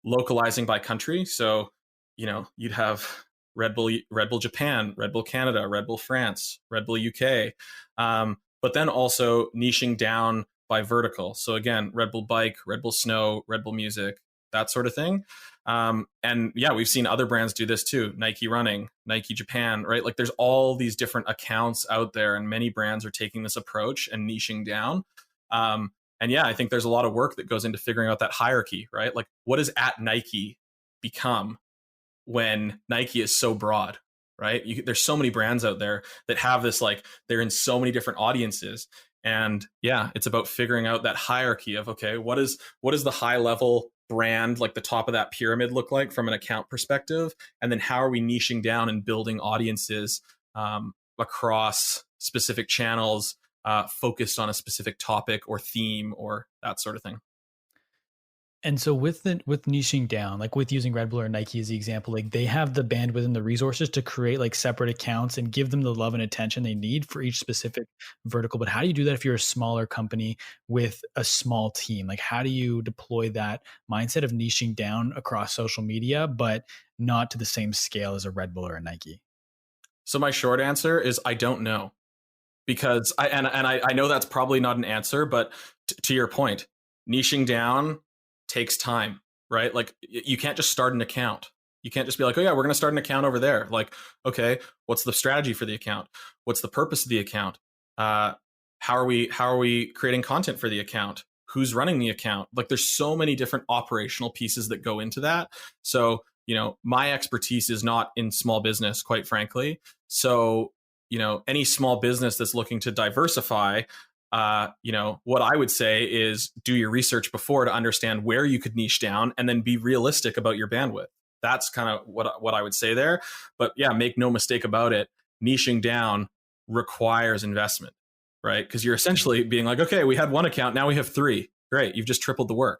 localizing by country. So, you'd have Red Bull Japan, Red Bull Canada, Red Bull France, Red Bull UK, but then also niching down by vertical. So again, Red Bull Bike, Red Bull Snow, Red Bull Music, that sort of thing. And yeah, we've seen other brands do this too. Nike Running, Nike Japan, right? Like there's all these different accounts out there, and many brands are taking this approach and niching down. And yeah, I think there's a lot of work that goes into figuring out that hierarchy, right? Like what does at Nike become when Nike is so broad, right? There's so many brands out there that have this, like they're in so many different audiences. And yeah, it's about figuring out that hierarchy of, okay, what is the high level brand, like the top of that pyramid, look like from an account perspective? And then how are we niching down and building audiences across specific channels, focused on a specific topic or theme or that sort of thing? And so with niching down, like with using Red Bull or Nike as the example, like they have the bandwidth and the resources to create like separate accounts and give them the love and attention they need for each specific vertical. But how do you do that if you're a smaller company with a small team? Like how do you deploy that mindset of niching down across social media, but not to the same scale as a Red Bull or a Nike? So my short answer is I don't know, because I know that's probably not an answer, but to your point, niching down takes time, right? Like you can't just start an account. You can't just be like, oh yeah, we're going to start an account over there. Like, okay, what's the strategy for the account? What's the purpose of the account? How are we creating content for the account? Who's running the account? Like there's so many different operational pieces that go into that. So, my expertise is not in small business, quite frankly. So, any small business that's looking to diversify, what I would say is do your research before to understand where you could niche down, and then be realistic about your bandwidth. That's kind of what I would say there. But yeah, make no mistake about it, niching down requires investment, right? Because you're essentially being like, okay, we had one account, now we have three. Great, you've just tripled the work.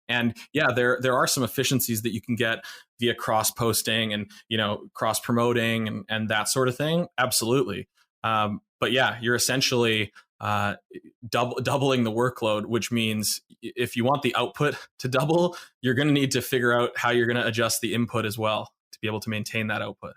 And yeah, there are some efficiencies that you can get via cross posting and cross promoting and that sort of thing. Absolutely. But yeah, you're essentially doubling the workload, which means if you want the output to double, you're going to need to figure out how you're going to adjust the input as well to be able to maintain that output.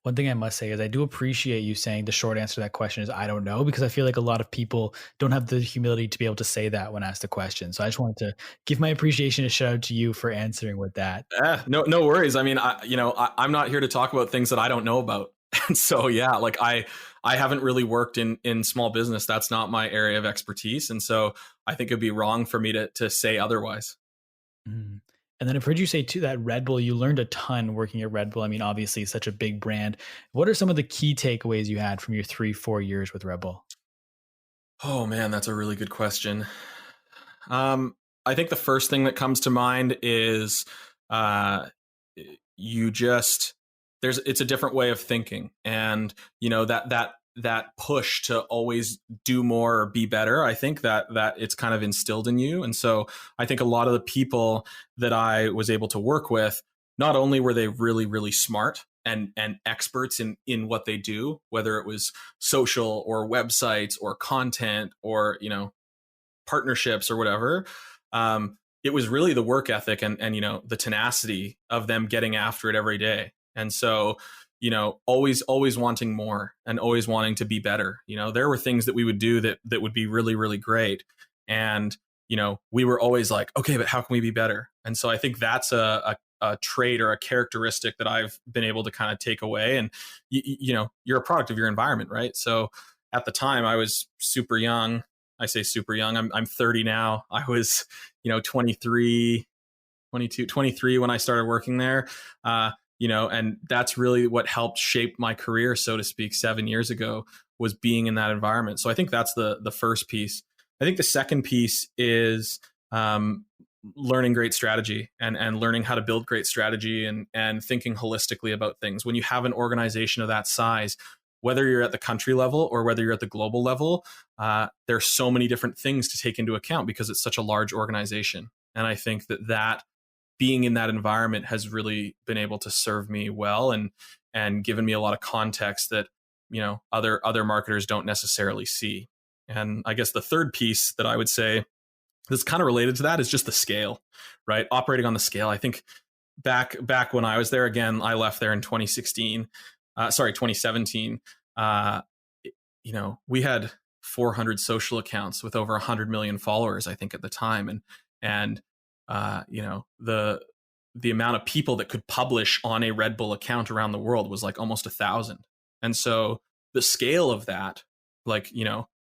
One thing I must say is I do appreciate you saying the short answer to that question is I don't know, because I feel like a lot of people don't have the humility to be able to say that when asked a question. So I just wanted to give my appreciation and shout out to you for answering with that. No worries. I mean, I'm not here to talk about things that I don't know about. And so, yeah, like I haven't really worked in small business. That's not my area of expertise. And so I think it'd be wrong for me to say otherwise. Mm. And then I've heard you say too that Red Bull, you learned a ton working at Red Bull. I mean, obviously, it's such a big brand. What are some of the key takeaways you had from your 3-4 years with Red Bull? Oh man, that's a really good question. I think the first thing that comes to mind is you just it's a different way of thinking, and that push to always do more or be better. I think that it's kind of instilled in you. And so I think a lot of the people that I was able to work with, not only were they really, really smart and experts in what they do, whether it was social or websites or content or, partnerships or whatever. It was really the work ethic and the tenacity of them getting after it every day. And so, always wanting more and always wanting to be better. There were things that we would do that would be really, really great. And, we were always like, okay, but how can we be better? And so I think that's a trait or a characteristic that I've been able to kind of take away. And, you're a product of your environment, right? So at the time I was super young. I say super young. I'm 30 now. I was, 23, 22, 23 when I started working there. And that's really what helped shape my career, so to speak, 7 years ago, was being in that environment. So I think that's the first piece. I think the second piece is learning great strategy and learning how to build great strategy and thinking holistically about things. When you have an organization of that size, whether you're at the country level or whether you're at the global level, there's so many different things to take into account because it's such a large organization. And I think that being in that environment has really been able to serve me well and given me a lot of context that, other marketers don't necessarily see. And I guess the third piece that I would say that's kind of related to that is just the scale, right? Operating on the scale. I think back when I was there, again, I left there in 2017. We had 400 social accounts with over 100 million followers, I think, at the time. And the amount of people that could publish on a Red Bull account around the world was like almost 1,000. And so the scale of that, like,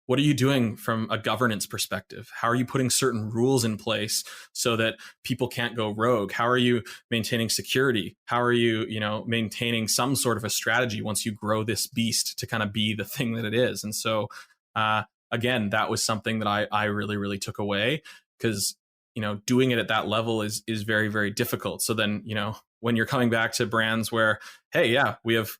what are you doing from a governance perspective? How are you putting certain rules in place so that people can't go rogue? How are you maintaining security? How are you, maintaining some sort of a strategy once you grow this beast to kind of be the thing that it is? And so, again, that was something that I really, really took away, because, doing it at that level is very, very difficult. So then, when you're coming back to brands where, hey, yeah, we have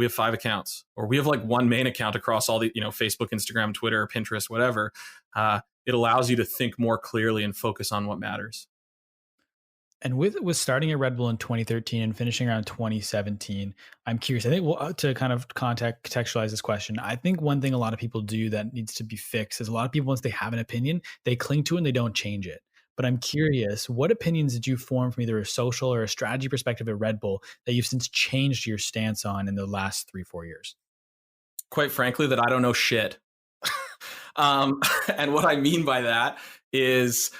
5 accounts, or we have like one main account across all the, Facebook, Instagram, Twitter, Pinterest, whatever, it allows you to think more clearly and focus on what matters. And with starting at Red Bull in 2013 and finishing around 2017, I'm curious. I think to kind of contextualize this question, I think one thing a lot of people do that needs to be fixed is a lot of people, once they have an opinion, they cling to it and they don't change it. But I'm curious, what opinions did you form from either a social or a strategy perspective at Red Bull that you've since changed your stance on in the last 3-4 years? Quite frankly, that I don't know shit. And what I mean by that is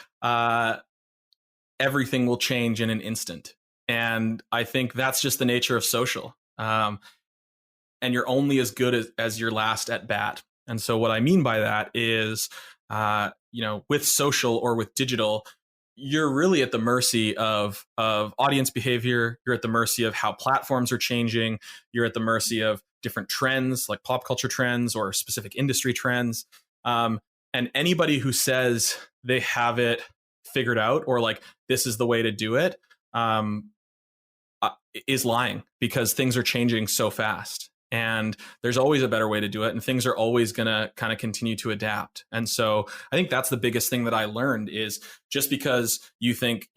everything will change in an instant. And I think that's just the nature of social. And you're only as good as your last at bat. And so what I mean by that is, with social or with digital, you're really at the mercy of audience behavior. You're at the mercy of how platforms are changing. You're at the mercy of different trends, like pop culture trends or specific industry trends. And anybody who says they have it figured out, or like this is the way to do it, is lying, because things are changing so fast. And there's always a better way to do it. And things are always going to kind of continue to adapt. And so I think that's the biggest thing that I learned is, just because you think,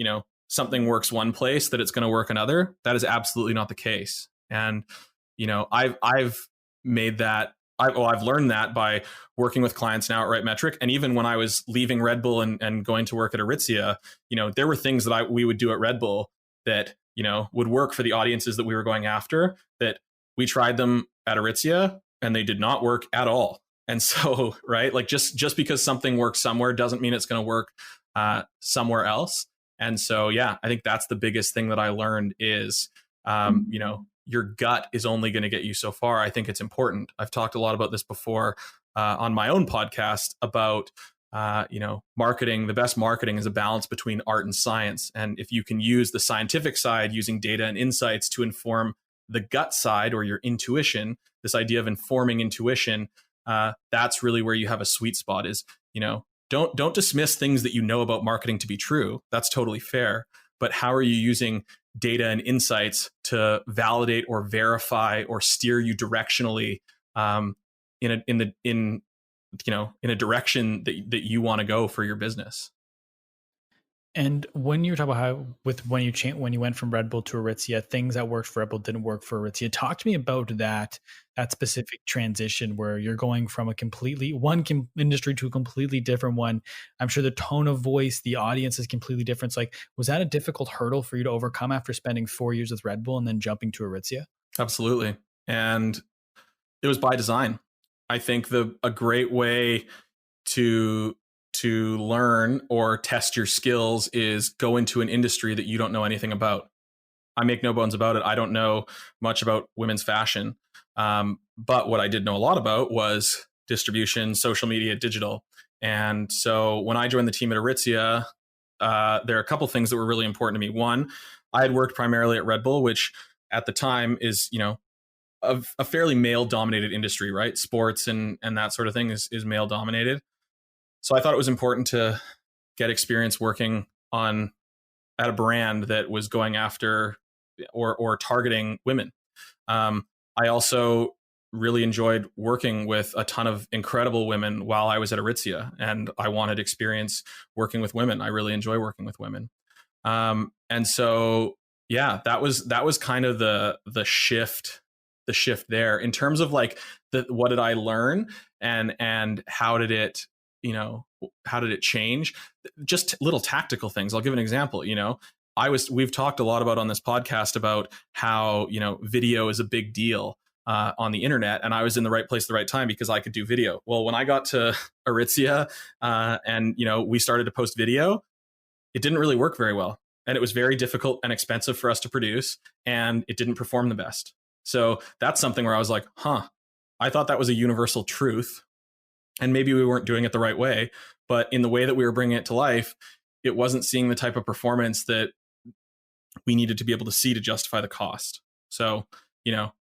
something works one place, that it's going to work another. That is absolutely not the case. And, I've made that. I've learned that by working with clients now at Rightmetric. And even when I was leaving Red Bull and going to work at Aritzia, there were things that we would do at Red Bull that, would work for the audiences that we were going after, that we tried them at Aritzia and they did not work at all. And so, right, like just because something works somewhere doesn't mean it's going to work somewhere else. And so, yeah, I think that's the biggest thing that I learned is, your gut is only going to get you so far. I think it's important. I've talked a lot about this before on my own podcast about, marketing. The best marketing is a balance between art and science. And if you can use the scientific side, using data and insights to inform the gut side or your intuition, this idea of informing intuition, that's really where you have a sweet spot is, don't dismiss things that you know about marketing to be true. That's totally fair. But how are you using data and insights to validate or verify or steer you directionally in a direction that you want to go for your business? And when you were talking about how when you went from Red Bull to Aritzia, things that worked for Red Bull didn't work for Aritzia. Talk to me about that specific transition where you're going from a completely industry to a completely different one. I'm sure the tone of voice, the audience is completely different. So like, was that a difficult hurdle for you to overcome after spending 4 years with Red Bull and then jumping to Aritzia? Absolutely. And it was by design. I think a great way to learn or test your skills is go into an industry that you don't know anything about. I make no bones about it. I don't know much about women's fashion. But what I did know a lot about was distribution, social media, digital. And so when I joined the team at Aritzia, there are a couple things that were really important to me. One, I had worked primarily at Red Bull, which at the time is, a fairly male dominated industry, right? Sports and that sort of thing is male dominated. So I thought it was important to get experience working at a brand that was going after or targeting women. I also really enjoyed working with a ton of incredible women while I was at Aritzia, and I wanted experience working with women. I really enjoy working with women. And so, yeah, that was kind of the shift there in terms of like what did I learn and how did it change? Just little tactical things. I'll give an example. We've talked a lot about on this podcast about how, video is a big deal on the internet, and I was in the right place at the right time because I could do video. Well, when I got to Aritzia and, we started to post video, it didn't really work very well. And it was very difficult and expensive for us to produce, and it didn't perform the best. So that's something where I was like, I thought that was a universal truth. And maybe we weren't doing it the right way, but in the way that we were bringing it to life, it wasn't seeing the type of performance that we needed to be able to see to justify the cost. So,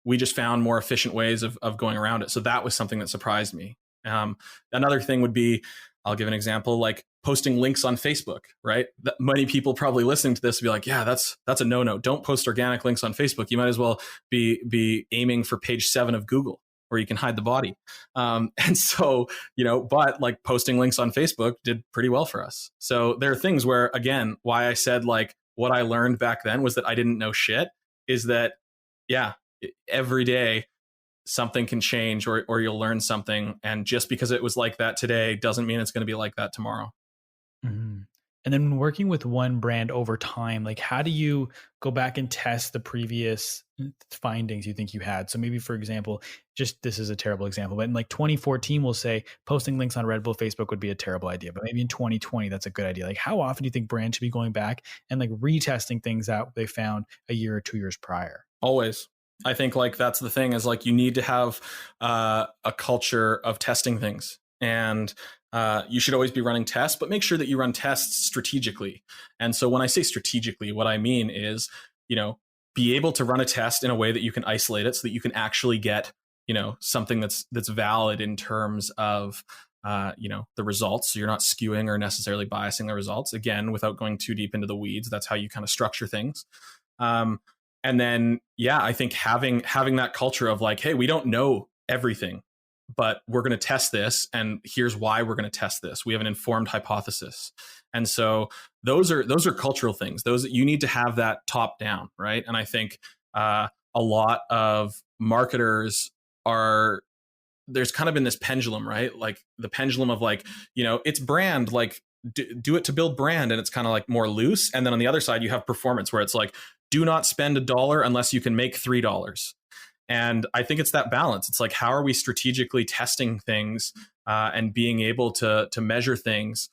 we just found more efficient ways of going around it. So that was something that surprised me. Another thing would be, I'll give an example, like posting links on Facebook, right? Many people probably listening to this will be like, yeah, that's a no-no. Don't post organic links on Facebook. You might as well be aiming for page 7 of Google, where you can hide the body. And so, but like posting links on Facebook did pretty well for us. So there are things where, again, why I said like what I learned back then was that I didn't know shit, is that, yeah, every day something can change or you'll learn something. And just because it was like that today doesn't mean it's going to be like that tomorrow. Mm-hmm. And then working with one brand over time, like how do you go back and test the previous findings you think you had? So maybe, for example, this is a terrible example, but in like 2014, we'll say posting links on Red Bull Facebook would be a terrible idea, but maybe in 2020, that's a good idea. Like how often do you think brands should be going back and like retesting things that they found a year or 2 years prior? Always. I think like that's the thing, is like you need to have a culture of testing things, and you should always be running tests, but make sure that you run tests strategically. And so when I say strategically, what I mean is, be able to run a test in a way that you can isolate it so that you can actually get, something that's valid in terms of, the results. So you're not skewing or necessarily biasing the results. Again, without going too deep into the weeds, that's how you kind of structure things. And then, yeah, I think having that culture of like, hey, we don't know everything, but we're going to test this, and here's why we're going to test this. We have an informed hypothesis. And so those are cultural things. Those, you need to have that top down, right? And I think a lot of marketers there's kind of been this pendulum, right? Like the pendulum of like, it's brand, like do it to build brand, and it's kind of like more loose. And then on the other side, you have performance, where it's like, do not spend $1 unless you can make $3. And I think it's that balance. It's like, how are we strategically testing things and being able to measure things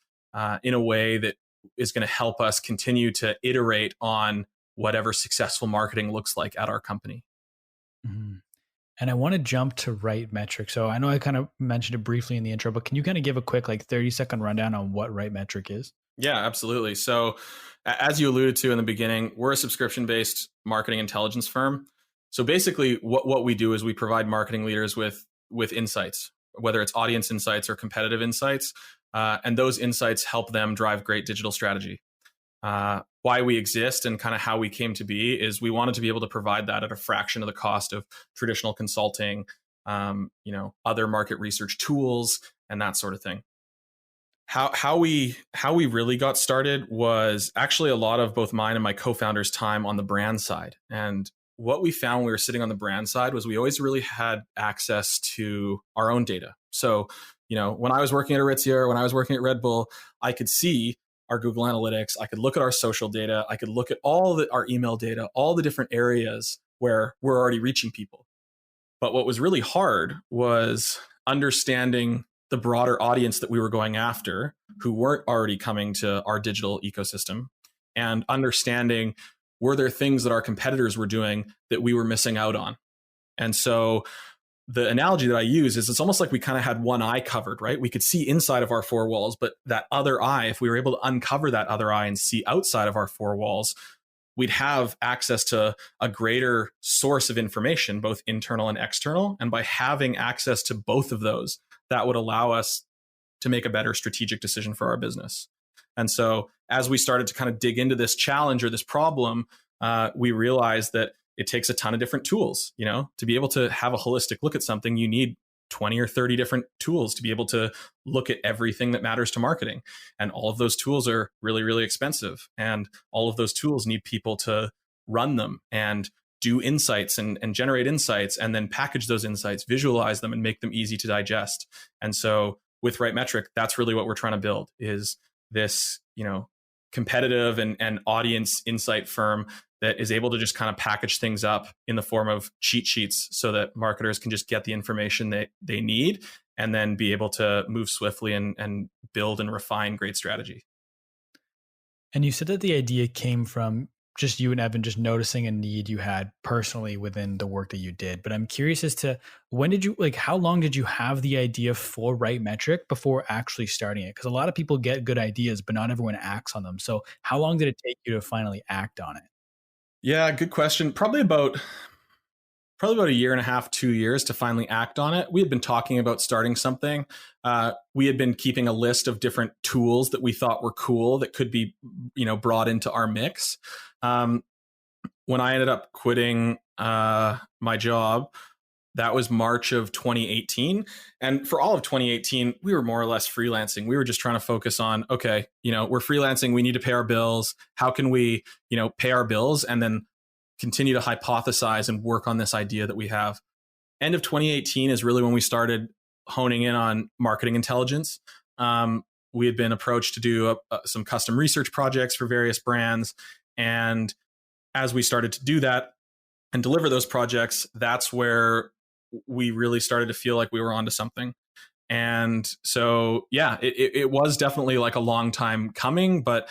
in a way that is going to help us continue to iterate on whatever successful marketing looks like at our company. Mm-hmm. And I want to jump to Rightmetric. So I know I kind of mentioned it briefly in the intro, but can you kind of give a quick 30-second rundown on what Rightmetric is? Yeah, absolutely. So as you alluded to in the beginning, we're a subscription-based marketing intelligence firm. So basically what we do is we provide marketing leaders with insights, whether it's audience insights or competitive insights. And those insights help them drive great digital strategy. Why we exist and kind of how we came to be is we wanted to be able to provide that at a fraction of the cost of traditional consulting, other market research tools and that sort of thing. how we really got started was actually a lot of both mine and my co-founder's time on the brand side. And what we found when we were sitting on the brand side was we always really had access to our own data. So, when I was working at Aritzia or when I was working at Red Bull, I could see our Google Analytics, I could look at our social data, I could look at our email data, all the different areas where we're already reaching people. But what was really hard was understanding the broader audience that we were going after who weren't already coming to our digital ecosystem, and understanding, were there things that our competitors were doing that we were missing out on? And so the analogy that I use is it's almost like we kind of had one eye covered, right? We could see inside of our four walls, but that other eye, if we were able to uncover that other eye and see outside of our four walls, we'd have access to a greater source of information, both internal and external. And by having access to both of those, that would allow us to make a better strategic decision for our business. And so as we started to kind of dig into this challenge or this problem, we realized that it takes a ton of different tools. To be able to have a holistic look at something, you need 20 or 30 different tools to be able to look at everything that matters to marketing. And all of those tools are really, really expensive. And all of those tools need people to run them and do insights and generate insights, and then package those insights, visualize them, and make them easy to digest. And so with Rightmetric, that's really what we're trying to build, is this, competitive and audience insight firm that is able to just kind of package things up in the form of cheat sheets so that marketers can just get the information that they need and then be able to move swiftly and build and refine great strategy. And you said that the idea came from just you and Evan just noticing a need you had personally within the work that you did. But I'm curious as to how long did you have the idea for Rightmetric before actually starting it? Because a lot of people get good ideas, but not everyone acts on them. So how long did it take you to finally act on it? Yeah, good question. Probably about a year and a half, 2 years to finally act on it. We had been talking about starting something. We had been keeping a list of different tools that we thought were cool that could be, brought into our mix. When I ended up quitting my job, that was March of 2018. And for all of 2018, we were more or less freelancing. We were just trying to focus on, okay, we're freelancing. We need to pay our bills. How can we, pay our bills and then continue to hypothesize and work on this idea that we have? End of 2018 is really when we started honing in on marketing intelligence. We had been approached to do some custom research projects for various brands. And as we started to do that and deliver those projects, that's where we really started to feel like we were onto something. And so, yeah, it was definitely like a long time coming, but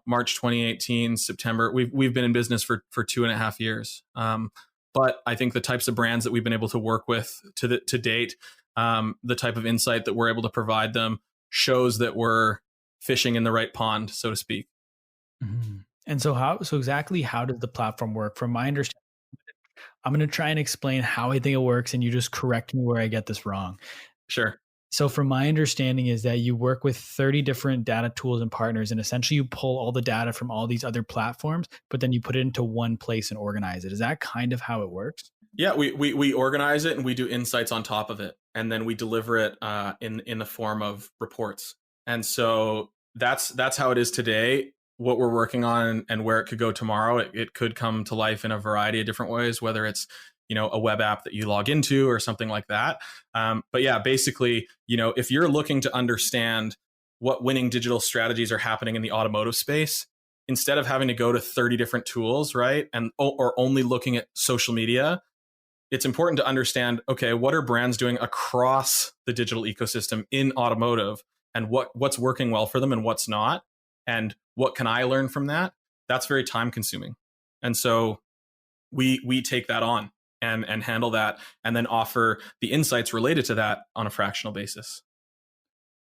March 2018, September, we've been in business for 2.5 years. But I think the types of brands that we've been able to work with to date, the type of insight that we're able to provide them shows that we're fishing in the right pond, so to speak. Mm-hmm. And so exactly how does the platform work? From my understanding, I'm going to try and explain how I think it works, and you just correct me where I get this wrong. Sure. So from my understanding is that you work with 30 different data tools and partners, and essentially you pull all the data from all these other platforms, but then you put it into one place and organize it. Is that kind of how it works? Yeah, we organize it and we do insights on top of it, and then we deliver it in the form of reports. And so that's how it is today. What we're working on and where it could go tomorrow, it could come to life in a variety of different ways, whether it's a web app that you log into or something like that. But yeah, basically, if you're looking to understand what winning digital strategies are happening in the automotive space, instead of having to go to 30 different tools, right, or only looking at social media, it's important to understand, okay, what are brands doing across the digital ecosystem in automotive, and what's working well for them and what's not, and what can I learn from that? That's very time consuming. And so we take that on and handle that, and then offer the insights related to that on a fractional basis.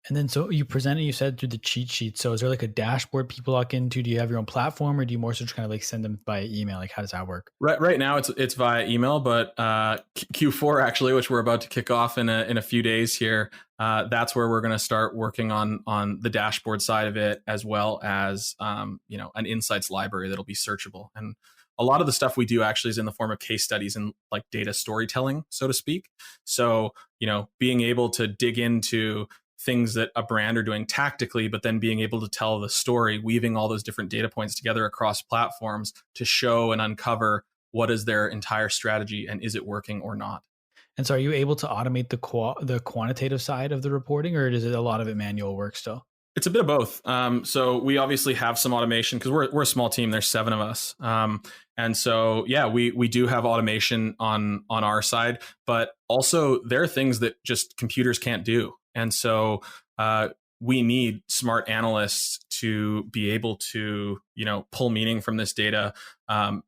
And then so you presented, you said through the cheat sheet. So is there like a dashboard people log into? Do you have your own platform, or do you more so just kind of like send them via email? Like, how does that work? Right now it's via email, but Q4 actually, which we're about to kick off in a few days here, that's where we're going to start working on the dashboard side of it, as well as an insights library that'll be searchable. And a lot of the stuff we do actually is in the form of case studies and like data storytelling, so to speak. So being able to dig into things that a brand are doing tactically, but then being able to tell the story, weaving all those different data points together across platforms to show and uncover what is their entire strategy and is it working or not. And so are you able to automate the quantitative side of the reporting, or is it a lot of it manual work still? It's a bit of both. So we obviously have some automation because we're a small team. There's 7 of us. And so, yeah, we do have automation on our side, but also there are things that just computers can't do. And so we need smart analysts to be able to, pull meaning from this data,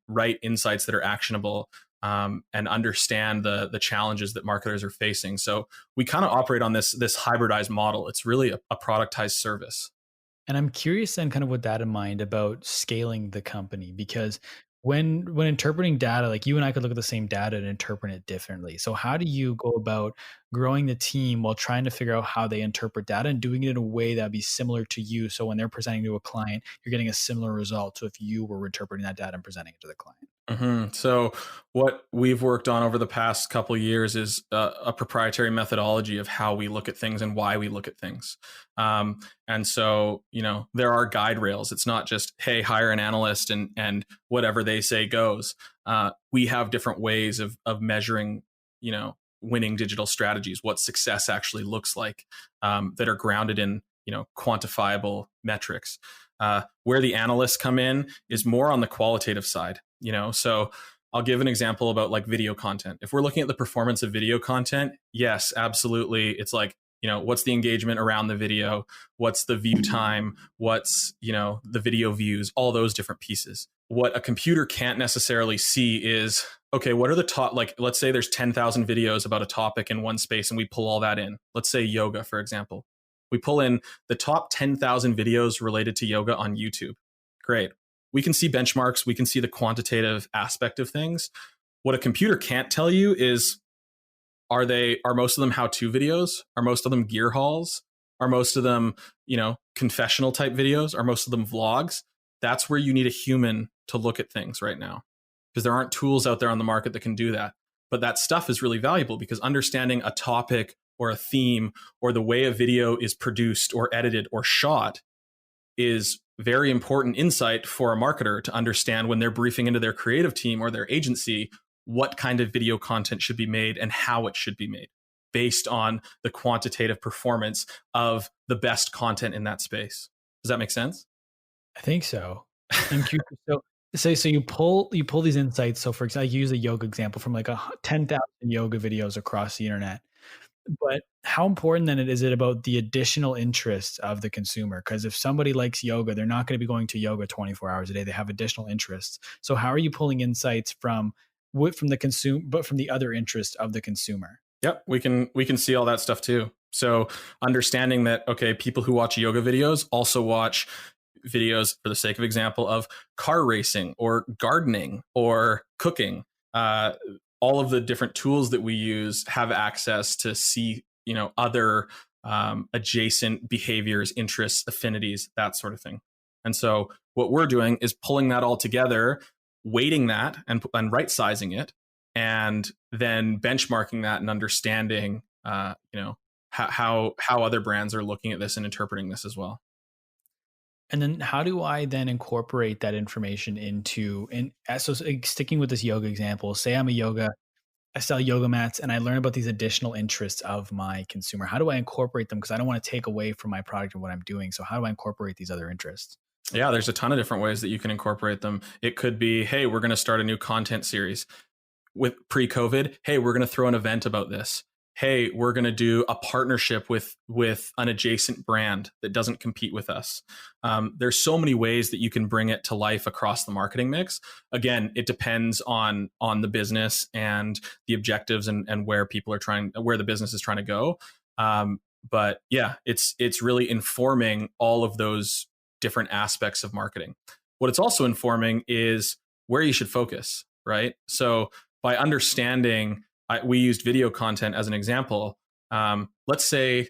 write insights that are actionable, and understand the challenges that marketers are facing. So we kind of operate on this hybridized model. It's really a productized service. And I'm curious then, kind of with that in mind, about scaling the company, because when interpreting data, like you and I could look at the same data and interpret it differently. So how do you go about growing the team while trying to figure out how they interpret data and doing it in a way that'd be similar to you? So when they're presenting to a client, you're getting a similar result to if you were interpreting that data and presenting it to the client. So what we've worked on over the past couple of years is a proprietary methodology of how we look at things and why we look at things. And so, there are guide rails. It's not just, hey, hire an analyst and whatever they say goes. We have different ways of measuring, winning digital strategies, what success actually looks like, that are grounded in, quantifiable metrics. Where the analysts come in is more on the qualitative side. So I'll give an example about like video content. If we're looking at the performance of video content, yes, absolutely. It's like, what's the engagement around the video? What's the view time? What's, the video views, all those different pieces. What a computer can't necessarily see is, okay, what are the top, like, let's say there's 10,000 videos about a topic in one space and we pull all that in. Let's say yoga, for example. We pull in the top 10,000 videos related to yoga on YouTube. Great. We can see benchmarks. We can see the quantitative aspect of things. What a computer can't tell you is, are most of them how-to videos? Are most of them gear hauls? Are most of them, confessional type videos? Are most of them vlogs? That's where you need a human to look at things right now, because there aren't tools out there on the market that can do that. But that stuff is really valuable because understanding a topic or a theme or the way a video is produced or edited or shot is very important insight for a marketer to understand when they're briefing into their creative team or their agency what kind of video content should be made and how it should be made based on the quantitative performance of the best content in that space. Does that make sense? I think so. I'm curious. So you pull these insights. So for example, I use a yoga example from like 10,000 yoga videos across the internet. But how important then is it about the additional interests of the consumer? Because if somebody likes yoga, they're not going to be going to yoga 24 hours a day. They have additional interests. So how are you pulling insights from the consumer, but from the other interest of the consumer? Yep, we can see all that stuff too. So understanding that, okay, people who watch yoga videos also watch videos, for the sake of example, of car racing or gardening or cooking. All of the different tools that we use have access to see, other adjacent behaviors, interests, affinities, that sort of thing. And so what we're doing is pulling that all together, weighting that and right sizing it, and then benchmarking that and understanding, how other brands are looking at this and interpreting this as well. And then how do I then incorporate that information so sticking with this yoga example, say I sell yoga mats and I learn about these additional interests of my consumer. How do I incorporate them? Because I don't want to take away from my product and what I'm doing. So how do I incorporate these other interests? Yeah, there's a ton of different ways that you can incorporate them. It could be, hey, we're going to start a new content series. With pre-COVID, hey, we're going to throw an event about this. Hey, we're going to do a partnership with an adjacent brand that doesn't compete with us. There's so many ways that you can bring it to life across the marketing mix. Again, it depends on the business and the objectives and where the business is trying to go. But yeah, it's really informing all of those different aspects of marketing. What it's also informing is where you should focus, right? So by understanding, we used video content as an example. Let's say,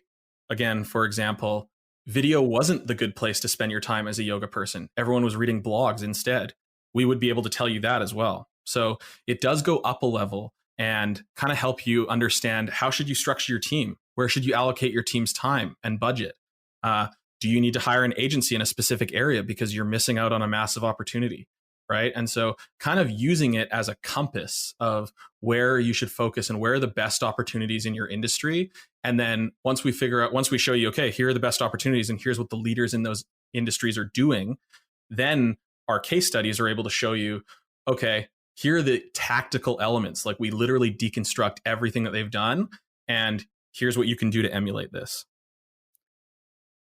again, for example, video wasn't the good place to spend your time as a yoga person. Everyone was reading blogs instead. We would be able to tell you that as well. So it does go up a level. and kind of help you understand how should you structure your team? Where should you allocate your team's time and budget? Do you need to hire an agency in a specific area because you're missing out on a massive opportunity, right? And so kind of using it as a compass of where you should focus and where are the best opportunities in your industry. And then once we show you, okay, here are the best opportunities and here's what the leaders in those industries are doing, then our case studies are able to show you, okay, here are the tactical elements. Like we literally deconstruct everything that they've done. And here's what you can do to emulate this.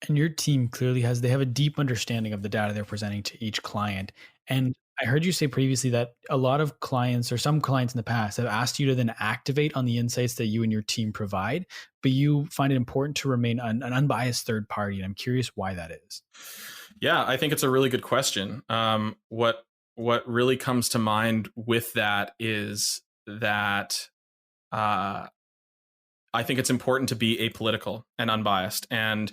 And your team clearly they have a deep understanding of the data they're presenting to each client. And I heard you say previously that a lot of clients or some clients in the past have asked you to then activate on the insights that you and your team provide, but you find it important to remain an unbiased third party. And I'm curious why that is. Yeah, I think it's a really good question. What really comes to mind with that is that I think it's important to be apolitical and unbiased. And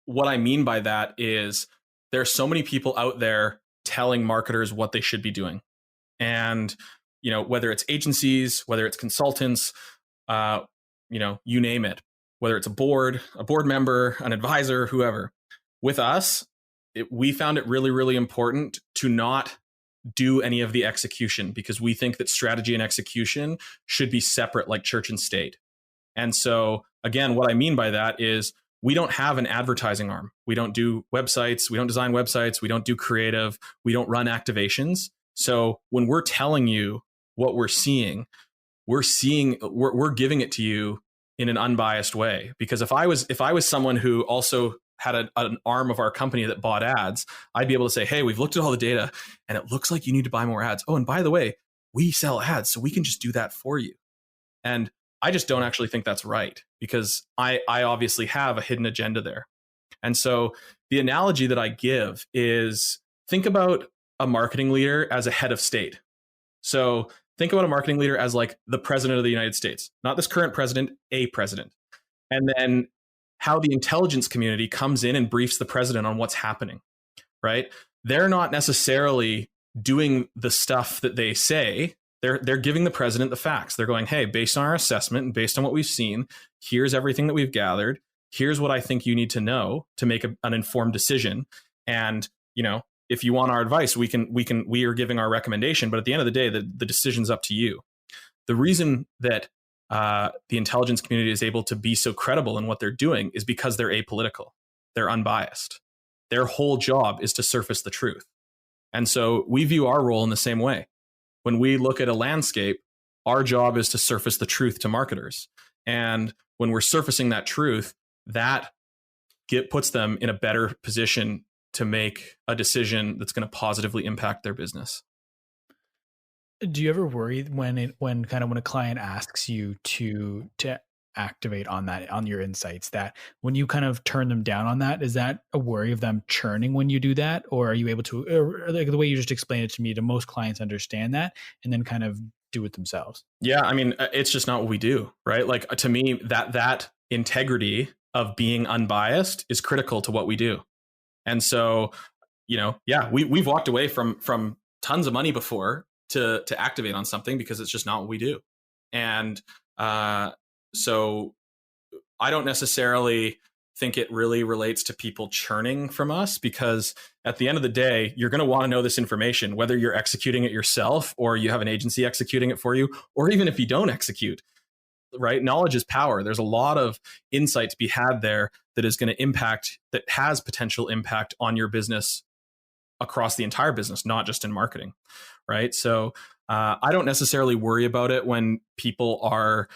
what I mean by that is there's so many people out there telling marketers what they should be doing. And, whether it's agencies, whether it's consultants, you name it, whether it's a board member, an advisor, whoever. With us, we found it really, really important to not do any of the execution because we think that strategy and execution should be separate like church and state. And so, again, what I mean by that is we don't have an advertising arm. We don't do websites. We don't design websites. We don't do creative. We don't run activations. So when we're telling you what we're giving it to you in an unbiased way. Because if I was someone who also had an arm of our company that bought ads, I'd be able to say, hey, we've looked at all the data and it looks like you need to buy more ads. Oh, and by the way, we sell ads, so we can just do that for you. And I just don't actually think that's right because I obviously have a hidden agenda there. And so the analogy that I give is think about a marketing leader as a head of state. So think about a marketing leader as like the president of the United States, not this current president, a president. And then how the intelligence community comes in and briefs the president on what's happening, right? They're not necessarily doing the stuff that they say. They're giving the president the facts. They're going, hey, based on our assessment and based on what we've seen, here's everything that we've gathered. Here's what I think you need to know to make an informed decision. And, if you want our advice, we are giving our recommendation. But at the end of the day, the decision's up to you. The reason that the intelligence community is able to be so credible in what they're doing is because they're apolitical. They're unbiased. Their whole job is to surface the truth. And so we view our role in the same way. When we look at a landscape, our job is to surface the truth to marketers. And when we're surfacing that truth, that puts them in a better position to make a decision that's going to positively impact their business. Do you ever worry when a client asks you to activate on your insights, that when you kind of turn them down on that, is that a worry of them churning when you do that? Or are you able to, or like the way you just explained it to me, do most clients understand that and then kind of do it themselves? Yeah. I mean, it's just not what we do, right? Like to me, that integrity of being unbiased is critical to what we do. And so, we've walked away from tons of money before to activate on something because it's just not what we do. And so I don't necessarily think it really relates to people churning from us, because at the end of the day, you're going to want to know this information, whether you're executing it yourself or you have an agency executing it for you, or even if you don't execute, right? Knowledge is power. There's a lot of insight to be had there that is going to impact, that has potential impact on your business across the entire business, not just in marketing, right? So I don't necessarily worry about it when people are,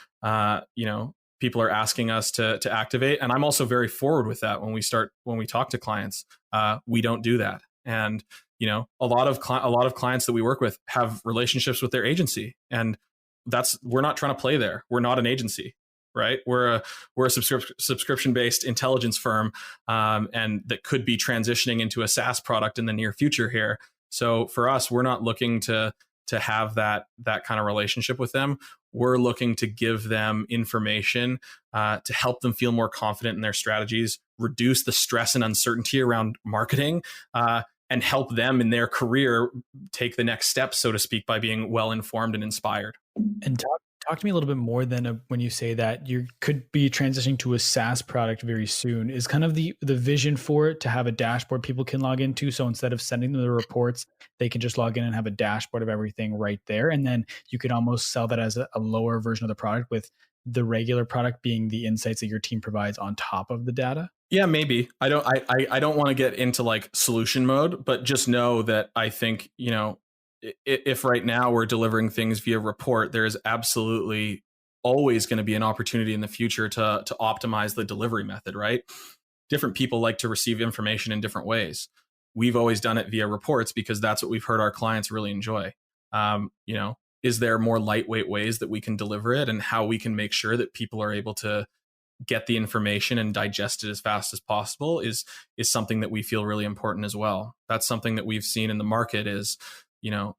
people are asking us to activate. And I'm also very forward with that when we talk to clients. We don't do that. And, a lot of clients that we work with have relationships with their agency, and we're not trying to play there. We're not an agency, right? We're a subscription-based intelligence firm, and that could be transitioning into a SaaS product in the near future here. So for us, we're not looking to have that kind of relationship with them. We're looking to give them information to help them feel more confident in their strategies, reduce the stress and uncertainty around marketing, and help them in their career take the next step, so to speak, by being well-informed and inspired. And Talk to me a little bit more than when you say that you could be transitioning to a SaaS product very soon. Is kind of the vision for it to have a dashboard people can log into? So instead of sending them the reports, they can just log in and have a dashboard of everything right there. And then you could almost sell that as a lower version of the product, with the regular product being the insights that your team provides on top of the data. Yeah, maybe. I don't want to get into like solution mode, but just know that I think, if right now we're delivering things via report, there is absolutely always going to be an opportunity in the future to optimize the delivery method, right? Different people like to receive information in different ways. We've always done it via reports because that's what we've heard our clients really enjoy. Is there more lightweight ways that we can deliver it, and how we can make sure that people are able to get the information and digest it as fast as possible is something that we feel really important as well. That's something that we've seen in the market is,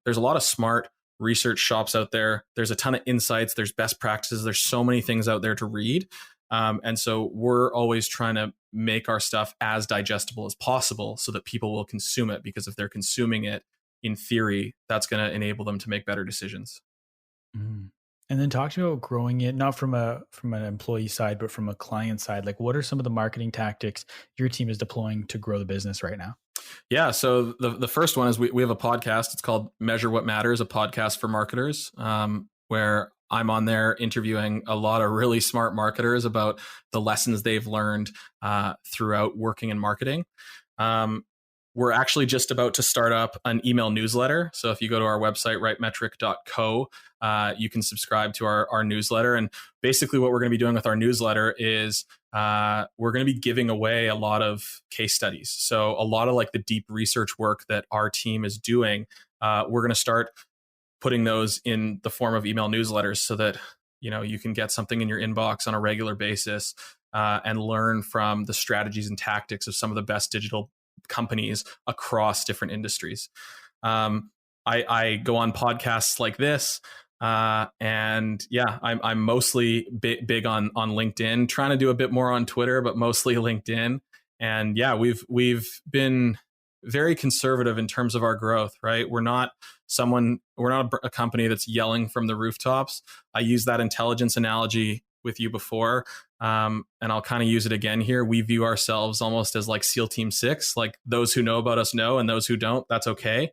there's a lot of smart research shops out there. There's a ton of insights. There's best practices. There's so many things out there to read. And so we're always trying to make our stuff as digestible as possible so that people will consume it, because if they're consuming it, in theory, that's going to enable them to make better decisions. Mm. And then talk to me about growing it, not from an employee side, but from a client side. Like, what are some of the marketing tactics your team is deploying to grow the business right now? Yeah. So the first one is we have a podcast. It's called Measure What Matters, a podcast for marketers, where I'm on there interviewing a lot of really smart marketers about the lessons they've learned throughout working in marketing. We're actually just about to start up an email newsletter. So if you go to our website, rightmetric.co, you can subscribe to our newsletter. And basically what we're going to be doing with our newsletter is we're going to be giving away a lot of case studies. So a lot of like the deep research work that our team is doing, we're going to start putting those in the form of email newsletters so that, you can get something in your inbox on a regular basis and learn from the strategies and tactics of some of the best digital companies across different industries. I go on podcasts like this, and yeah, I'm mostly big on LinkedIn, trying to do a bit more on Twitter, but mostly LinkedIn. And yeah, we've been very conservative in terms of our growth, right? We're not a company that's yelling from the rooftops. I use that intelligence analogy with you before. And I'll kind of use it again here. We view ourselves almost as like SEAL Team 6, like those who know about us know, and those who don't, that's okay.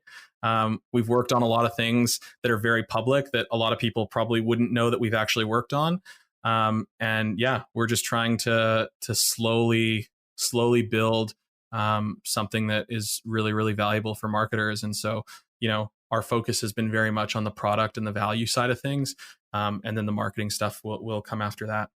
We've worked on a lot of things that are very public that a lot of people probably wouldn't know that we've actually worked on. And yeah, we're just trying to slowly build something that is really, really valuable for marketers. And so, our focus has been very much on the product and the value side of things. And then the marketing stuff will come after that.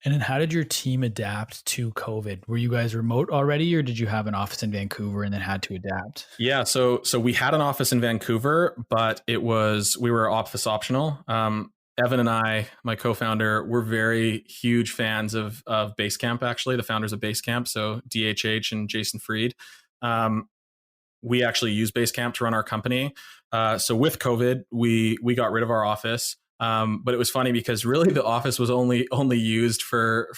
And then how did your team adapt to COVID? Were you guys remote already, or did you have an office in Vancouver and then had to adapt? Yeah, so we had an office in Vancouver, but we were office optional. Evan and I, my co-founder, we're very huge fans of Basecamp, actually, the founders of Basecamp, so DHH and Jason Fried. We actually use Basecamp to run our company. So with COVID, we got rid of our office. But it was funny because really the office was only used for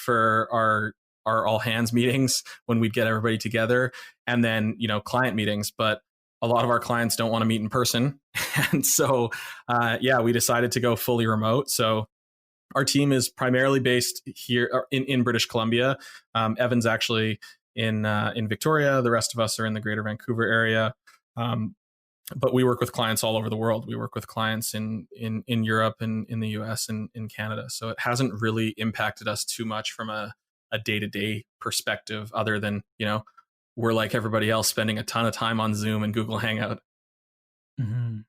our all hands meetings when we'd get everybody together, and then client meetings. But a lot of our clients don't want to meet in person, and so we decided to go fully remote. So our team is primarily based here in British Columbia. Evan's actually in Victoria. The rest of us are in the Greater Vancouver area. But we work with clients all over the world. We work with clients in Europe and in the US and in Canada. So it hasn't really impacted us too much from a day-to-day perspective, other than, we're like everybody else, spending a ton of time on Zoom and Google Hangout. Mm-hmm.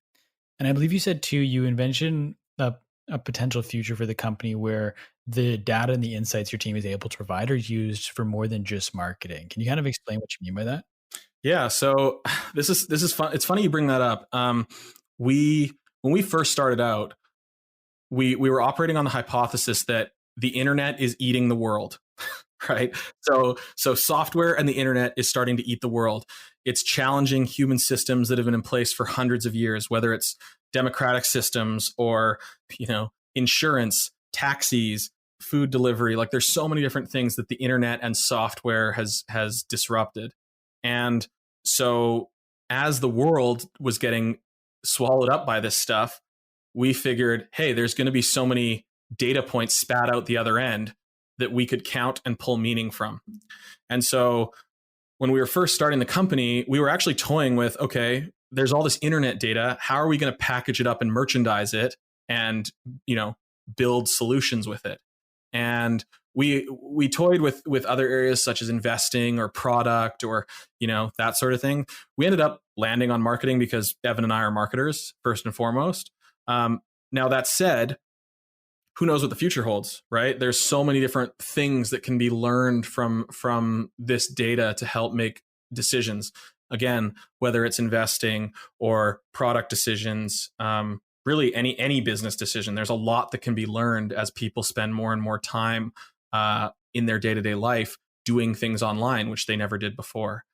And I believe you said too, you envision a potential future for the company where the data and the insights your team is able to provide are used for more than just marketing. Can you kind of explain what you mean by that? Yeah, so this is fun. It's funny you bring that up. When we first started out, we were operating on the hypothesis that the internet is eating the world, right? So software and the internet is starting to eat the world. It's challenging human systems that have been in place for hundreds of years, whether it's democratic systems or insurance, taxis, food delivery. Like there's so many different things that the internet and software has disrupted. And so as the world was getting swallowed up by this stuff, we figured, hey, there's going to be so many data points spat out the other end that we could count and pull meaning from. And so when we were first starting the company, we were actually toying with, okay, there's all this internet data. How are we going to package it up and merchandise it and, build solutions with it? And we toyed with other areas such as investing or product or, that sort of thing. We ended up landing on marketing because Evan and I are marketers first and foremost. Now that said, who knows what the future holds, right? There's so many different things that can be learned from this data to help make decisions. Again, whether it's investing or product decisions, really any business decision, there's a lot that can be learned as people spend more and more time in their day-to-day life doing things online, which they never did before.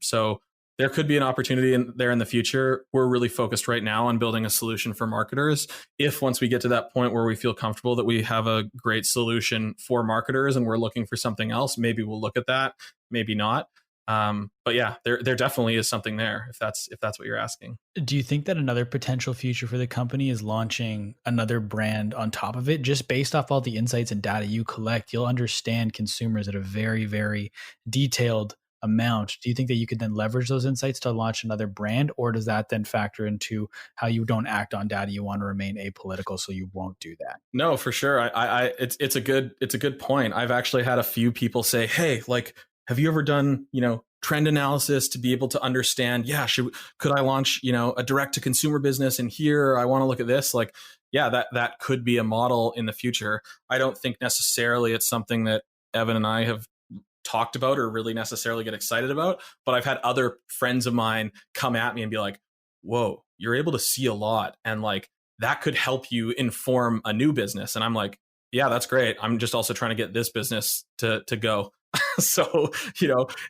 So there could be an opportunity there in the future. We're really focused right now on building a solution for marketers. If once we get to that point where we feel comfortable that we have a great solution for marketers and we're looking for something else, maybe we'll look at that, maybe not. But yeah, there definitely is something there if that's what you're asking. Do you think that another potential future for the company is launching another brand on top of it? Just based off all the insights and data you collect, you'll understand consumers at a very, very detailed amount. Do you think that you could then leverage those insights to launch another brand, or does that then factor into how you don't act on data? You want to remain apolitical, so you won't do that? No, for sure. It's a good point. I've actually had a few people say, hey, like, have you ever done, trend analysis to be able to understand, could I launch, a direct to consumer business in here? I want to look at this. Like, yeah, that could be a model in the future. I don't think necessarily it's something that Evan and I have talked about or really necessarily get excited about, but I've had other friends of mine come at me and be like, whoa, you're able to see a lot. And like, that could help you inform a new business. And I'm like, yeah, that's great. I'm just also trying to get this business to go. So,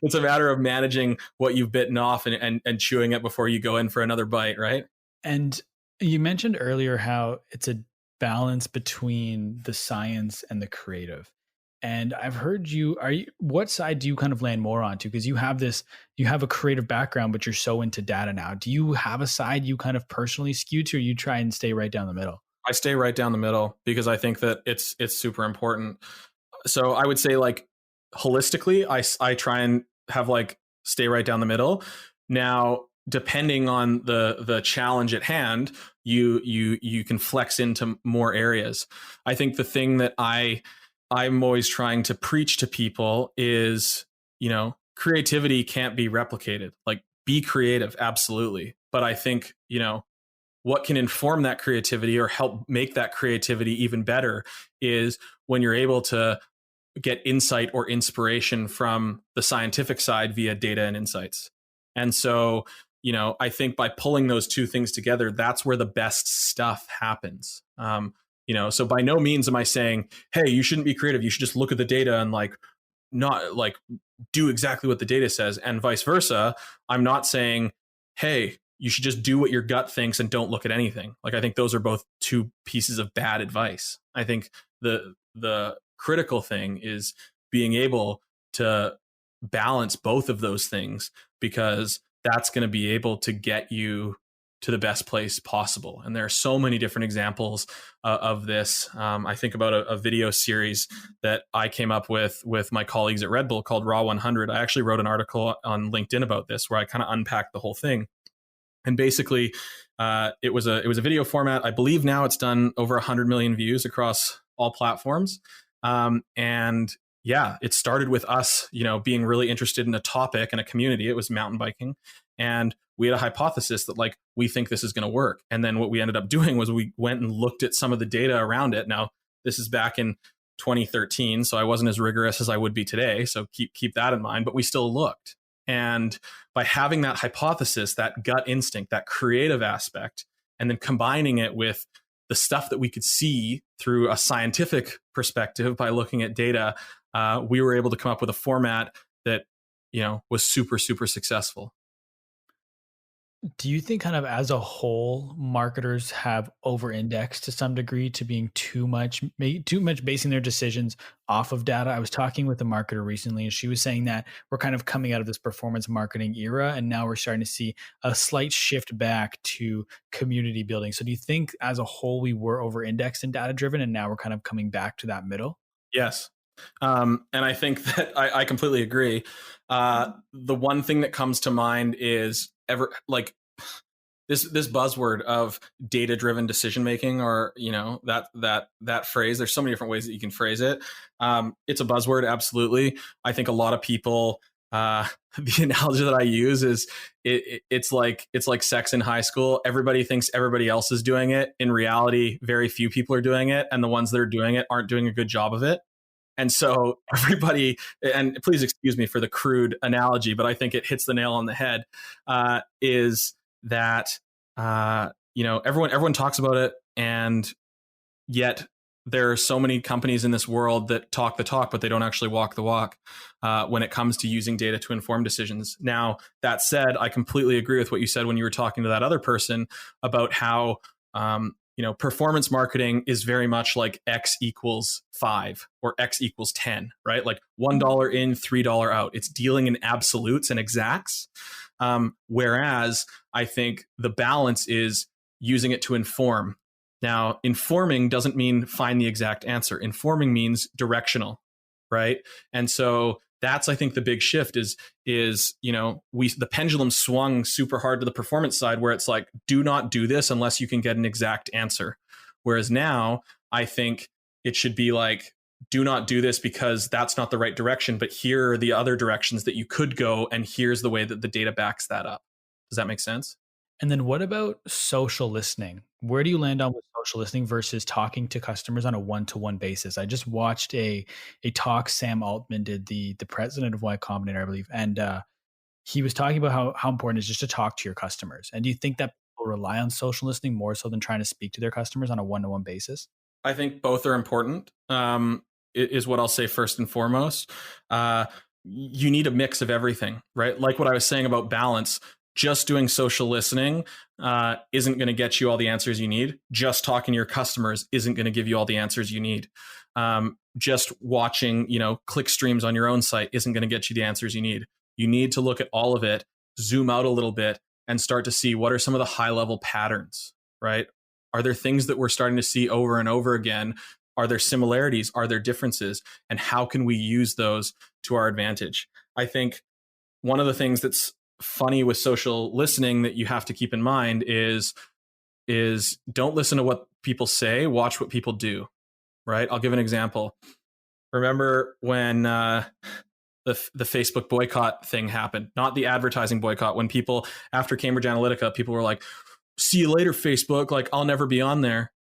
it's a matter of managing what you've bitten off and chewing it before you go in for another bite, right? And you mentioned earlier how it's a balance between the science and the creative. And I've heard what side do you kind of land more onto? Because you have a creative background, but you're so into data now. Do you have a side you kind of personally skew to, or you try and stay right down the middle? I stay right down the middle because I think that it's super important. So I would say, like, holistically, I try and have stay right down the middle. Now, depending on the challenge at hand, you can flex into more areas. I think the thing that I'm always trying to preach to people is, creativity can't be replicated. Like, be creative, absolutely. But I think, what can inform that creativity or help make that creativity even better is when you're able to get insight or inspiration from the scientific side via data and insights. And so, I think by pulling those two things together, that's where the best stuff happens. So by no means am I saying, hey, you shouldn't be creative. You should just look at the data and not do exactly what the data says, and vice versa. I'm not saying, hey, you should just do what your gut thinks and don't look at anything. I think those are both two pieces of bad advice. I think the critical thing is being able to balance both of those things, because that's going to be able to get you to the best place possible. And there are so many different examples of this. I think about a video series that I came up with my colleagues at Red Bull called Raw 100. I actually wrote an article on LinkedIn about this where I kind of unpacked the whole thing. And basically, it was a video format. I believe now it's done over 100 million views across all platforms. And yeah, it started with us, being really interested in a topic and a community. It was mountain biking. And we had a hypothesis that we think this is going to work. And then what we ended up doing was we went and looked at some of the data around it. Now, this is back in 2013, so I wasn't as rigorous as I would be today. So keep that in mind, but we still looked. And by having that hypothesis, that gut instinct, that creative aspect, and then combining it with the stuff that we could see through a scientific perspective by looking at data, we were able to come up with a format that, was super, super successful. Do you think kind of as a whole, marketers have over-indexed to some degree to being too much basing their decisions off of data? I was talking with a marketer recently, and she was saying that we're kind of coming out of this performance marketing era, and now we're starting to see a slight shift back to community building. So do you think as a whole we were over-indexed and data-driven, and now we're kind of coming back to that middle? Yes. And I think that I completely agree. The one thing that comes to mind is ever like this buzzword of data driven decision making, or that phrase. There's so many different ways that you can phrase it. It's a buzzword, absolutely. I think a lot of people, the analogy that I use is it's like sex in high school. Everybody thinks everybody else is doing it. In reality, very few people are doing it, and the ones that are doing it aren't doing a good job of it. And so everybody, and please excuse me for the crude analogy, but I think it hits the nail on the head, is that, everyone talks about it, and yet there are so many companies in this world that talk the talk, but they don't actually walk the walk when it comes to using data to inform decisions. Now, that said, I completely agree with what you said when you were talking to that other person about how, performance marketing is very much like X equals 5 or X equals 10, right? Like $1 in, $3 out. It's dealing in absolutes and exacts. Whereas I think the balance is using it to inform. Now, informing doesn't mean find the exact answer. Informing means directional, right? And so that's, I think, the big shift is the pendulum swung super hard to the performance side, where it's like, do not do this unless you can get an exact answer. Whereas now I think it should be like, do not do this because that's not the right direction, but here are the other directions that you could go, and here's the way that the data backs that up. Does that make sense? And then what about social listening? Where do you land on with social listening versus talking to customers on a one-to-one basis? I just watched a talk Sam Altman did, the president of Y Combinator, I believe, and he was talking about how important it is just to talk to your customers. And do you think that people rely on social listening more so than trying to speak to their customers on a one-to-one basis? I think both are important, is what I'll say first and foremost. You need a mix of everything, right? Like what I was saying about balance. Just doing social listening isn't going to get you all the answers you need. Just talking to your customers isn't going to give you all the answers you need. Just watching, click streams on your own site isn't going to get you the answers you need. You need to look at all of it, zoom out a little bit, and start to see what are some of the high level patterns, right? Are there things that we're starting to see over and over again? Are there similarities? Are there differences? And how can we use those to our advantage? I think one of the things that's funny with social listening that you have to keep in mind is don't listen to what people say, watch what people do, right? I'll give an example. Remember when the Facebook boycott thing happened, not the advertising boycott, when people, after Cambridge Analytica, people were like, see you later, Facebook, like I'll never be on there.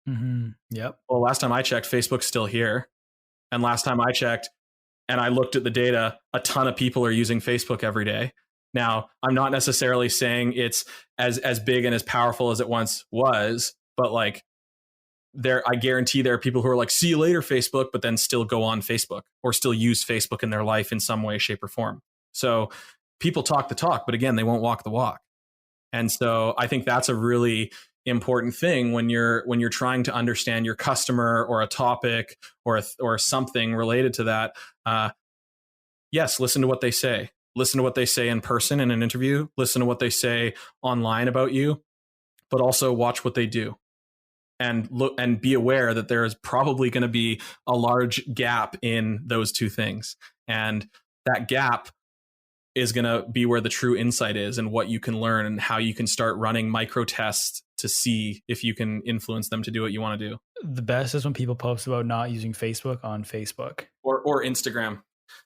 Mm-hmm. Yep. Well, last time I checked, Facebook's still here. And last time I checked and I looked at the data, a ton of people are using Facebook every day. Now, I'm not necessarily saying it's as big and as powerful as it once was, but like I guarantee there are people who are like, see you later, Facebook, but then still go on Facebook or still use Facebook in their life in some way, shape, or form. So people talk the talk, but again, they won't walk the walk. And so I think that's a really important thing when you're trying to understand your customer or a topic or something related to that. Yes, listen to what they say. Listen to what they say in person in an interview. Listen to what they say online about you, but also watch what they do, and look and be aware that there is probably going to be a large gap in those two things, and that gap is going to be where the true insight is and what you can learn and how you can start running micro tests to see if you can influence them to do what you want to do. The best is when people post about not using Facebook on Facebook or Instagram.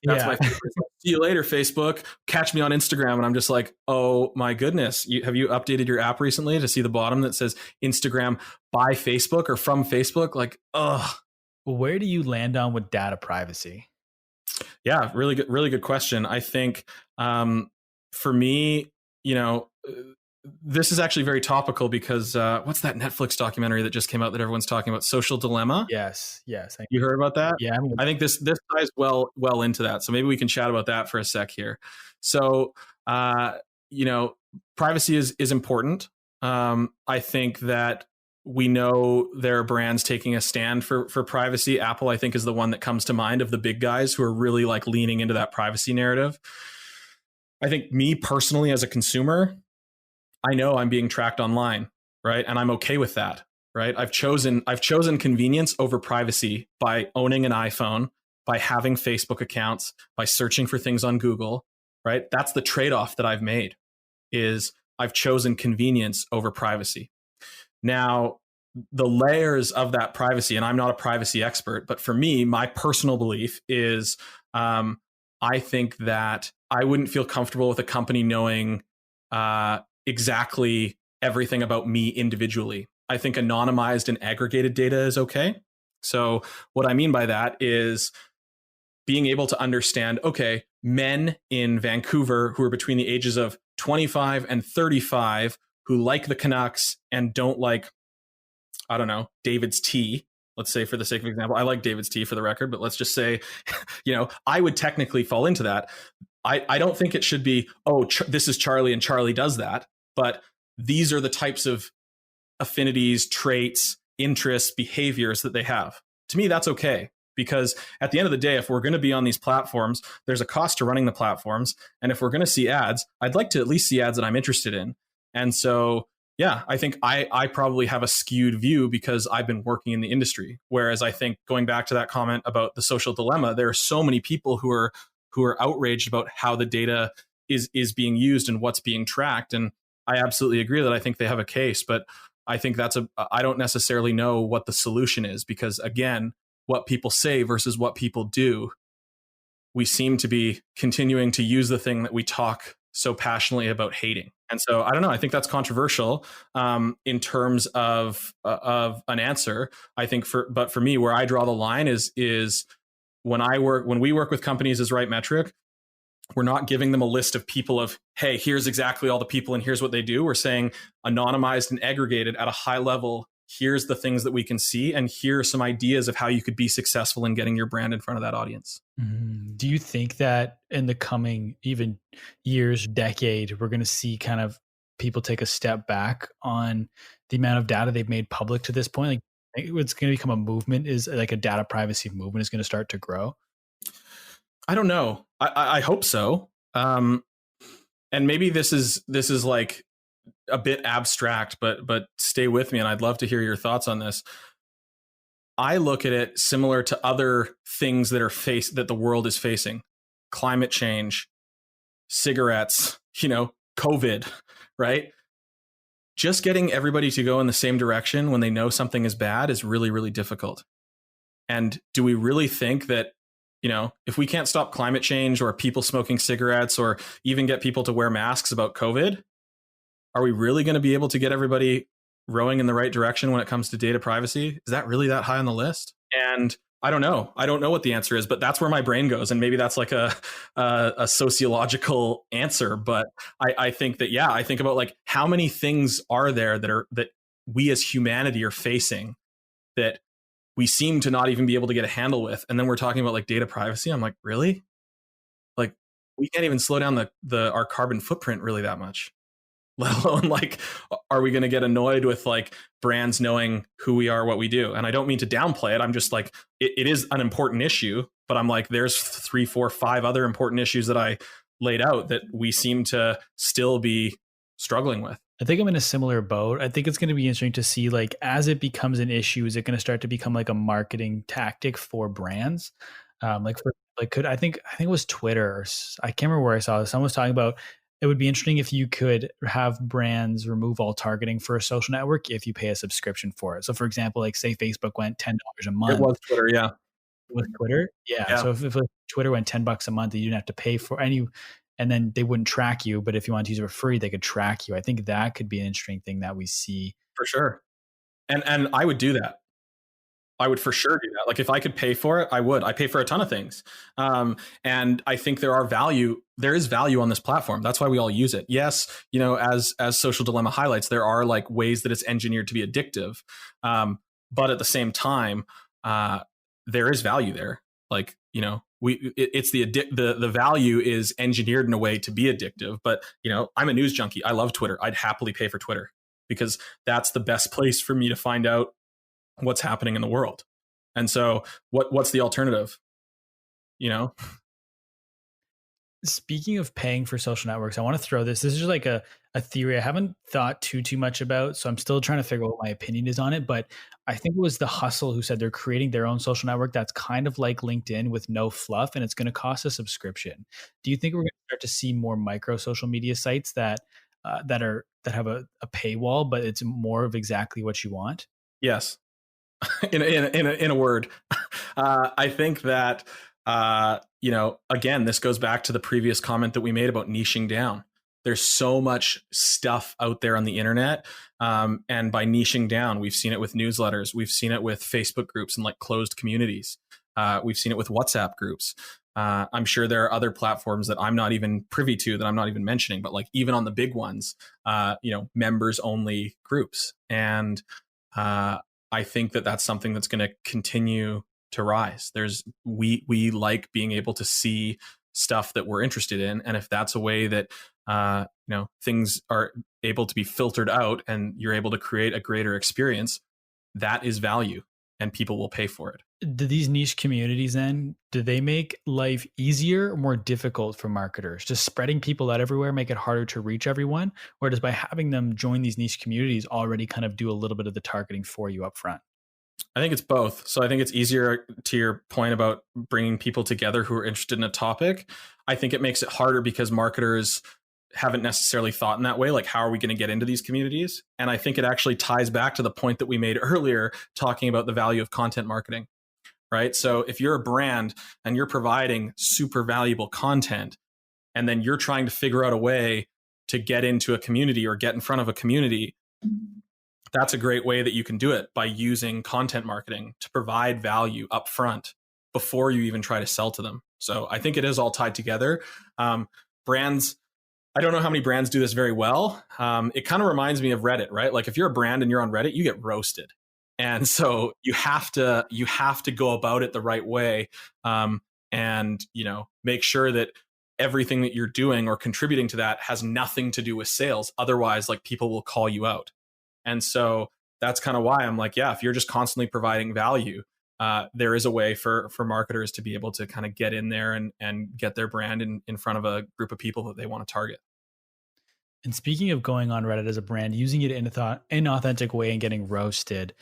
That's my favorite. See you later, Facebook. Catch me on Instagram. And I'm just like, oh my goodness. Have you updated your app recently to see the bottom that says Instagram by Facebook or from Facebook? Like, ugh. Where do you land on with data privacy? Yeah, really good question. I think for me, this is actually very topical because what's that Netflix documentary that just came out that everyone's talking about? Social Dilemma. Yes. You heard about that? Yeah. I think this ties well into that. So maybe we can chat about that for a sec here. So, privacy is important. I think that we know there are brands taking a stand for privacy. Apple, I think, is the one that comes to mind of the big guys who are really like leaning into that privacy narrative. I think me personally as a consumer, I know I'm being tracked online, right? And I'm okay with that, right? I've chosen convenience over privacy by owning an iPhone, by having Facebook accounts, by searching for things on Google, right? That's the trade-off that I've made, is I've chosen convenience over privacy. Now, the layers of that privacy, and I'm not a privacy expert, but for me, my personal belief is I think that I wouldn't feel comfortable with a company knowing exactly everything about me individually. I think anonymized and aggregated data is okay. So what I mean by that is being able to understand, okay, men in Vancouver who are between the ages of 25 and 35 who like the Canucks and don't like, I don't know, David's tea. Let's say, for the sake of example, I like David's tea for the record, but let's just say, I would technically fall into that. I don't think it should be, this is Charlie and Charlie does that. But these are the types of affinities, traits, interests, behaviors that they have. To me, that's okay. Because at the end of the day, if we're going to be on these platforms, there's a cost to running the platforms. And if we're going to see ads, I'd like to at least see ads that I'm interested in. And so, yeah, I think I probably have a skewed view because I've been working in the industry. Whereas I think, going back to that comment about the social dilemma, there are so many people who are outraged about how the data is being used and what's being tracked. And I absolutely agree that I think they have a case, but I think I don't necessarily know what the solution is, because again, what people say versus what people do, we seem to be continuing to use the thing that we talk so passionately about hating. And so I don't know, I think that's controversial in terms of an answer. I think but for me, where I draw the line is when we work with companies as Rightmetric, we're not giving them a list of people of, hey, here's exactly all the people and here's what they do. We're saying anonymized and aggregated at a high level, here's the things that we can see, and here are some ideas of how you could be successful in getting your brand in front of that audience. Mm-hmm. Do you think that in the coming even years, decade, we're going to see kind of people take a step back on the amount of data they've made public to this point? Like, it's going to become a movement, is like a data privacy movement is going to start to grow? I don't know. I hope so. And maybe this is like a bit abstract, but stay with me, and I'd love to hear your thoughts on this. I look at it similar to other things that that the world is facing: climate change, cigarettes, COVID, right? Just getting everybody to go in the same direction when they know something is bad is really, really difficult. And do we really think that, if we can't stop climate change or people smoking cigarettes or even get people to wear masks about COVID, are we really going to be able to get everybody rowing in the right direction when it comes to data privacy? Is that really that high on the list? And I don't know. I don't know what the answer is, but that's where my brain goes. And maybe that's like a sociological answer. But I think that, I think about like how many things are there that we as humanity are facing that we seem to not even be able to get a handle with. And then we're talking about like data privacy. I'm like, really? Like, we can't even slow down our carbon footprint really that much, let alone like, are we going to get annoyed with like brands knowing who we are, what we do? And I don't mean to downplay it. I'm just like, it is an important issue, but I'm like, there's 3, 4, 5 other important issues that I laid out that we seem to still be struggling with. I think I'm in a similar boat. I think it's going to be interesting to see, like, as it becomes an issue, is it going to start to become like a marketing tactic for brands? I think it was Twitter. Or I can't remember where I saw this. Someone was talking about it would be interesting if you could have brands remove all targeting for a social network if you pay a subscription for it. So, for example, like say Facebook went $10 a month. It was Twitter, yeah. With Twitter, yeah. So if Twitter went $10 a month, you didn't have to pay for any. And then they wouldn't track you. But if you wanted to use it for free, they could track you. I think that could be an interesting thing that we see. For sure. And I would do that. I would for sure do that. Like if I could pay for it, I would. I pay for a ton of things. And I think there is value on this platform. That's why we all use it. Yes, as Social Dilemma highlights, there are like ways that it's engineered to be addictive. But at the same time, there is value there. Like, it's the value is engineered in a way to be addictive. But I'm a news junkie. I love Twitter. I'd happily pay for Twitter because that's the best place for me to find out what's happening in the world. And so what's the alternative? Speaking of paying for social networks, I want to throw this. This is just like a theory I haven't thought too much about. So I'm still trying to figure out what my opinion is on it. But I think it was The Hustle who said they're creating their own social network that's kind of like LinkedIn with no fluff, and it's going to cost a subscription. Do you think we're going to start to see more micro social media sites that have a paywall, but it's more of exactly what you want? Yes. in a word, I think that again, this goes back to the previous comment that we made about niching down. There's so much stuff out there on the internet. And by niching down, we've seen it with newsletters. We've seen it with Facebook groups and like closed communities. We've seen it with WhatsApp groups. I'm sure there are other platforms that I'm not even privy to, that I'm not even mentioning, but like even on the big ones, members only groups. And I think that that's something that's going to continue to rise. We like being able to see stuff that we're interested in, and if that's a way that things are able to be filtered out and you're able to create a greater experience, that is value, and people will pay for it. Do these niche communities then, do they make life easier or more difficult for marketers? Just spreading people out everywhere make it harder to reach everyone, or does by having them join these niche communities already kind of do a little bit of the targeting for you up front? I think it's both. So I think it's easier, to your point about bringing people together who are interested in a topic. I think it makes it harder because marketers haven't necessarily thought in that way. Like, how are we going to get into these communities? And I think it actually ties back to the point that we made earlier, talking about the value of content marketing, right? So if you're a brand and you're providing super valuable content, and then you're trying to figure out a way to get into a community or get in front of a community, that's a great way that you can do it, by using content marketing to provide value up front before you even try to sell to them. So I think it is all tied together. Brands, I don't know how many brands do this very well. It kind of reminds me of Reddit, right? Like if you're a brand and you're on Reddit, you get roasted. And so you have to go about it the right way, and make sure that everything that you're doing or contributing to that has nothing to do with sales. Otherwise, like, people will call you out. And so that's kind of why I'm like, yeah, if you're just constantly providing value, there is a way for marketers to be able to kind of get in there and get their brand in front of a group of people that they want to target. And speaking of going on Reddit as a brand, using it in an inauthentic way and getting roasted,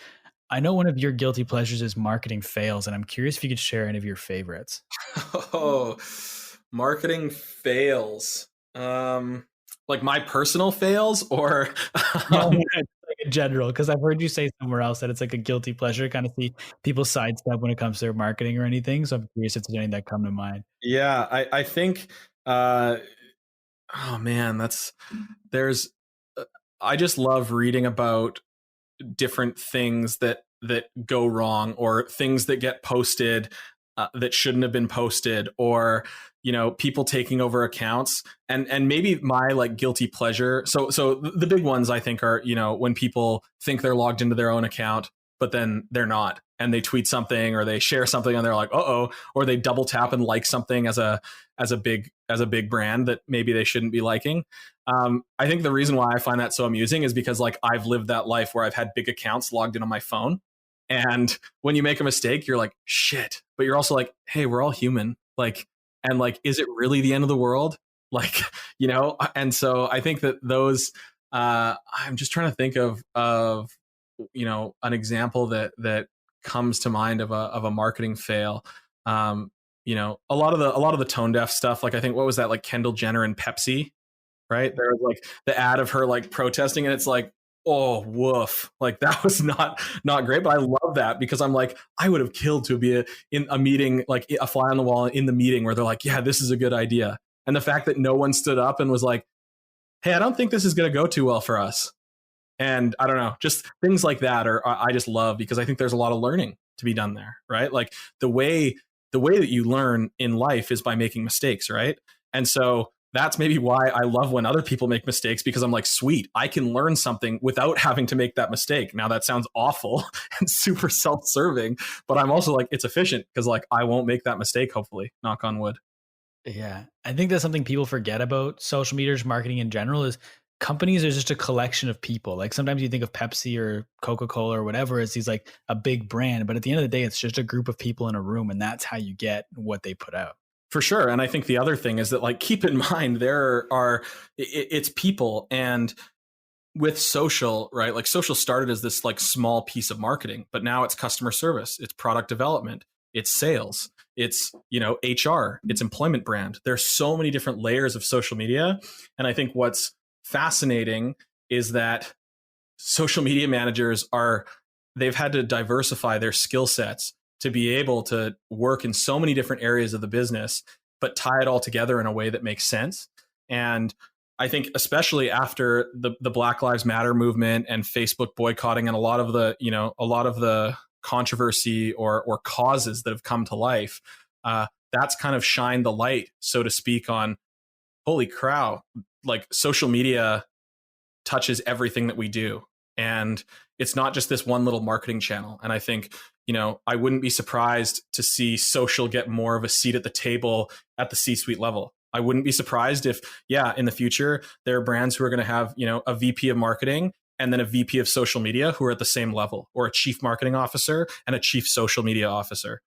I know one of your guilty pleasures is marketing fails, and I'm curious if you could share any of your favorites. Oh, marketing fails. Like my personal fails, or Like in general, because I've heard you say somewhere else that it's like a guilty pleasure to kind of see people sidestep when it comes to their marketing or anything. So I'm curious if there's anything that come to mind. Yeah, I think, oh man, I just love reading about different things that go wrong, or things that get posted that shouldn't have been posted, or people taking over accounts, and maybe my like guilty pleasure. So the big ones I think are when people think they're logged into their own account, but then they're not, and they tweet something or they share something and they're like, uh-oh, or they double tap and like something as a big brand that maybe they shouldn't be liking. I think the reason why I find that so amusing is because like I've lived that life where I've had big accounts logged in on my phone. And when you make a mistake, you're like, shit. But you're also like, hey, we're all human. Like, and like, is it really the end of the world? Like, and so I think that those, I'm just trying to think of an example that comes to mind of a marketing fail. A lot of the tone deaf stuff. Like, I think, what was that? Like Kendall Jenner and Pepsi, right? There was like the ad of her like protesting, and it's like, oh, woof. Like that was not great, but I love that because I'm like, I would have killed to be in a meeting, like a fly on the wall in the meeting where they're like, yeah, this is a good idea. And the fact that no one stood up and was like, hey, I don't think this is going to go too well for us. And I don't know, just things like that I just love, because I think there's a lot of learning to be done there, right? Like the way that you learn in life is by making mistakes, right? And so that's maybe why I love when other people make mistakes, because I'm like, sweet, I can learn something without having to make that mistake. Now that sounds awful and super self-serving, but I'm also like, it's efficient because like I won't make that mistake, hopefully, knock on wood. Yeah. I think that's something people forget about social media marketing in general is companies are just a collection of people. Like sometimes you think of Pepsi or Coca-Cola or whatever as these like a big brand, but at the end of the day, it's just a group of people in a room and that's how you get what they put out. For sure. And I think the other thing is that like, keep in mind, it's people, and with social, right? Like social started as this like small piece of marketing, but now it's customer service, it's product development, it's sales, it's, HR, it's employment brand. There's so many different layers of social media. And I think what's fascinating is that social media managers they've had to diversify their skill sets to be able to work in so many different areas of the business, but tie it all together in a way that makes sense. And I think especially after the Black Lives Matter movement and Facebook boycotting and a lot of the controversy or causes that have come to life, that's kind of shined the light, so to speak, on holy cow, like social media touches everything that we do. And it's not just this one little marketing channel. And I think, I wouldn't be surprised to see social get more of a seat at the table at the C-suite level. I wouldn't be surprised if, in the future, there are brands who are going to have, a VP of marketing and then a VP of social media who are at the same level, or a chief marketing officer and a chief social media officer.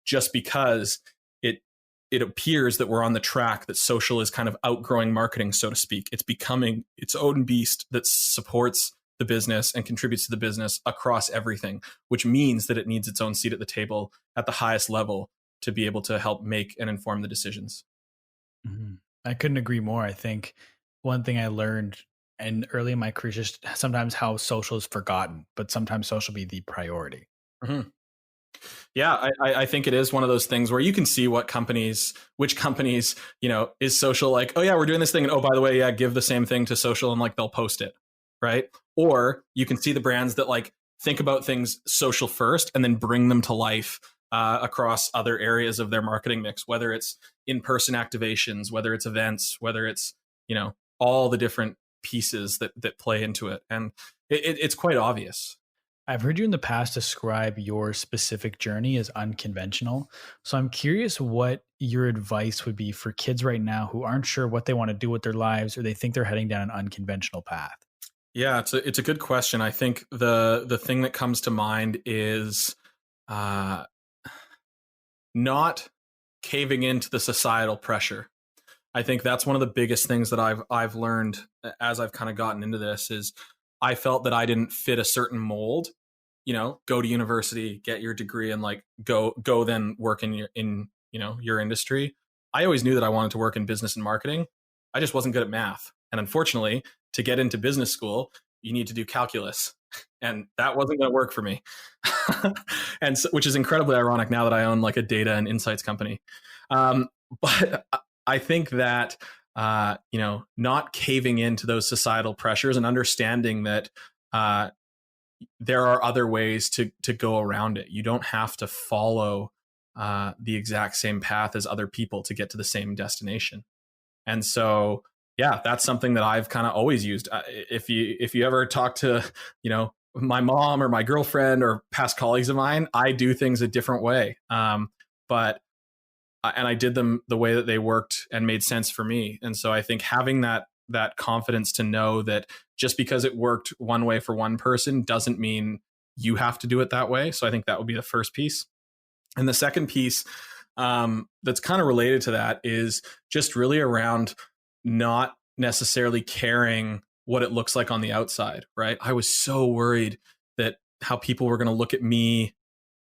Just because it appears that we're on the track that social is kind of outgrowing marketing, so to speak. It's becoming its own beast that supports the business and contributes to the business across everything, which means that it needs its own seat at the table at the highest level to be able to help make and inform the decisions. Mm-hmm. I couldn't agree more. I think one thing I learned and early in my career is just sometimes how social is forgotten, but sometimes social be the priority. Mm-hmm. Yeah, I think it is one of those things where you can see which companies, is social, like, oh yeah, we're doing this thing. And oh, by the way, yeah, give the same thing to social and like they'll post it. Right. Or you can see the brands that like think about things social first and then bring them to life across other areas of their marketing mix, whether it's in-person activations, whether it's events, whether it's, all the different pieces that play into it. And it's quite obvious. I've heard you in the past describe your specific journey as unconventional. So I'm curious what your advice would be for kids right now who aren't sure what they want to do with their lives, or they think they're heading down an unconventional path. Yeah, it's a good question. I think the thing that comes to mind is not caving into the societal pressure. I think that's one of the biggest things that I've learned as I've kind of gotten into this is I felt that I didn't fit a certain mold. Go to university, get your degree, and like go then work in your industry. I always knew that I wanted to work in business and marketing. I just wasn't good at math. And unfortunately, to get into business school, you need to do calculus. And that wasn't going to work for me. And so, which is incredibly ironic now that I own like a data and insights company. But I think that, not caving into those societal pressures and understanding that there are other ways to go around it. You don't have to follow the exact same path as other people to get to the same destination. And so, yeah, that's something that I've kind of always used. If you ever talk to, my mom or my girlfriend or past colleagues of mine, I do things a different way. But I did them the way that they worked and made sense for me. And so I think having that confidence to know that just because it worked one way for one person doesn't mean you have to do it that way. So I think that would be the first piece. And the second piece that's kind of related to that is just really around not necessarily caring what it looks like on the outside, right? I was so worried that how people were going to look at me,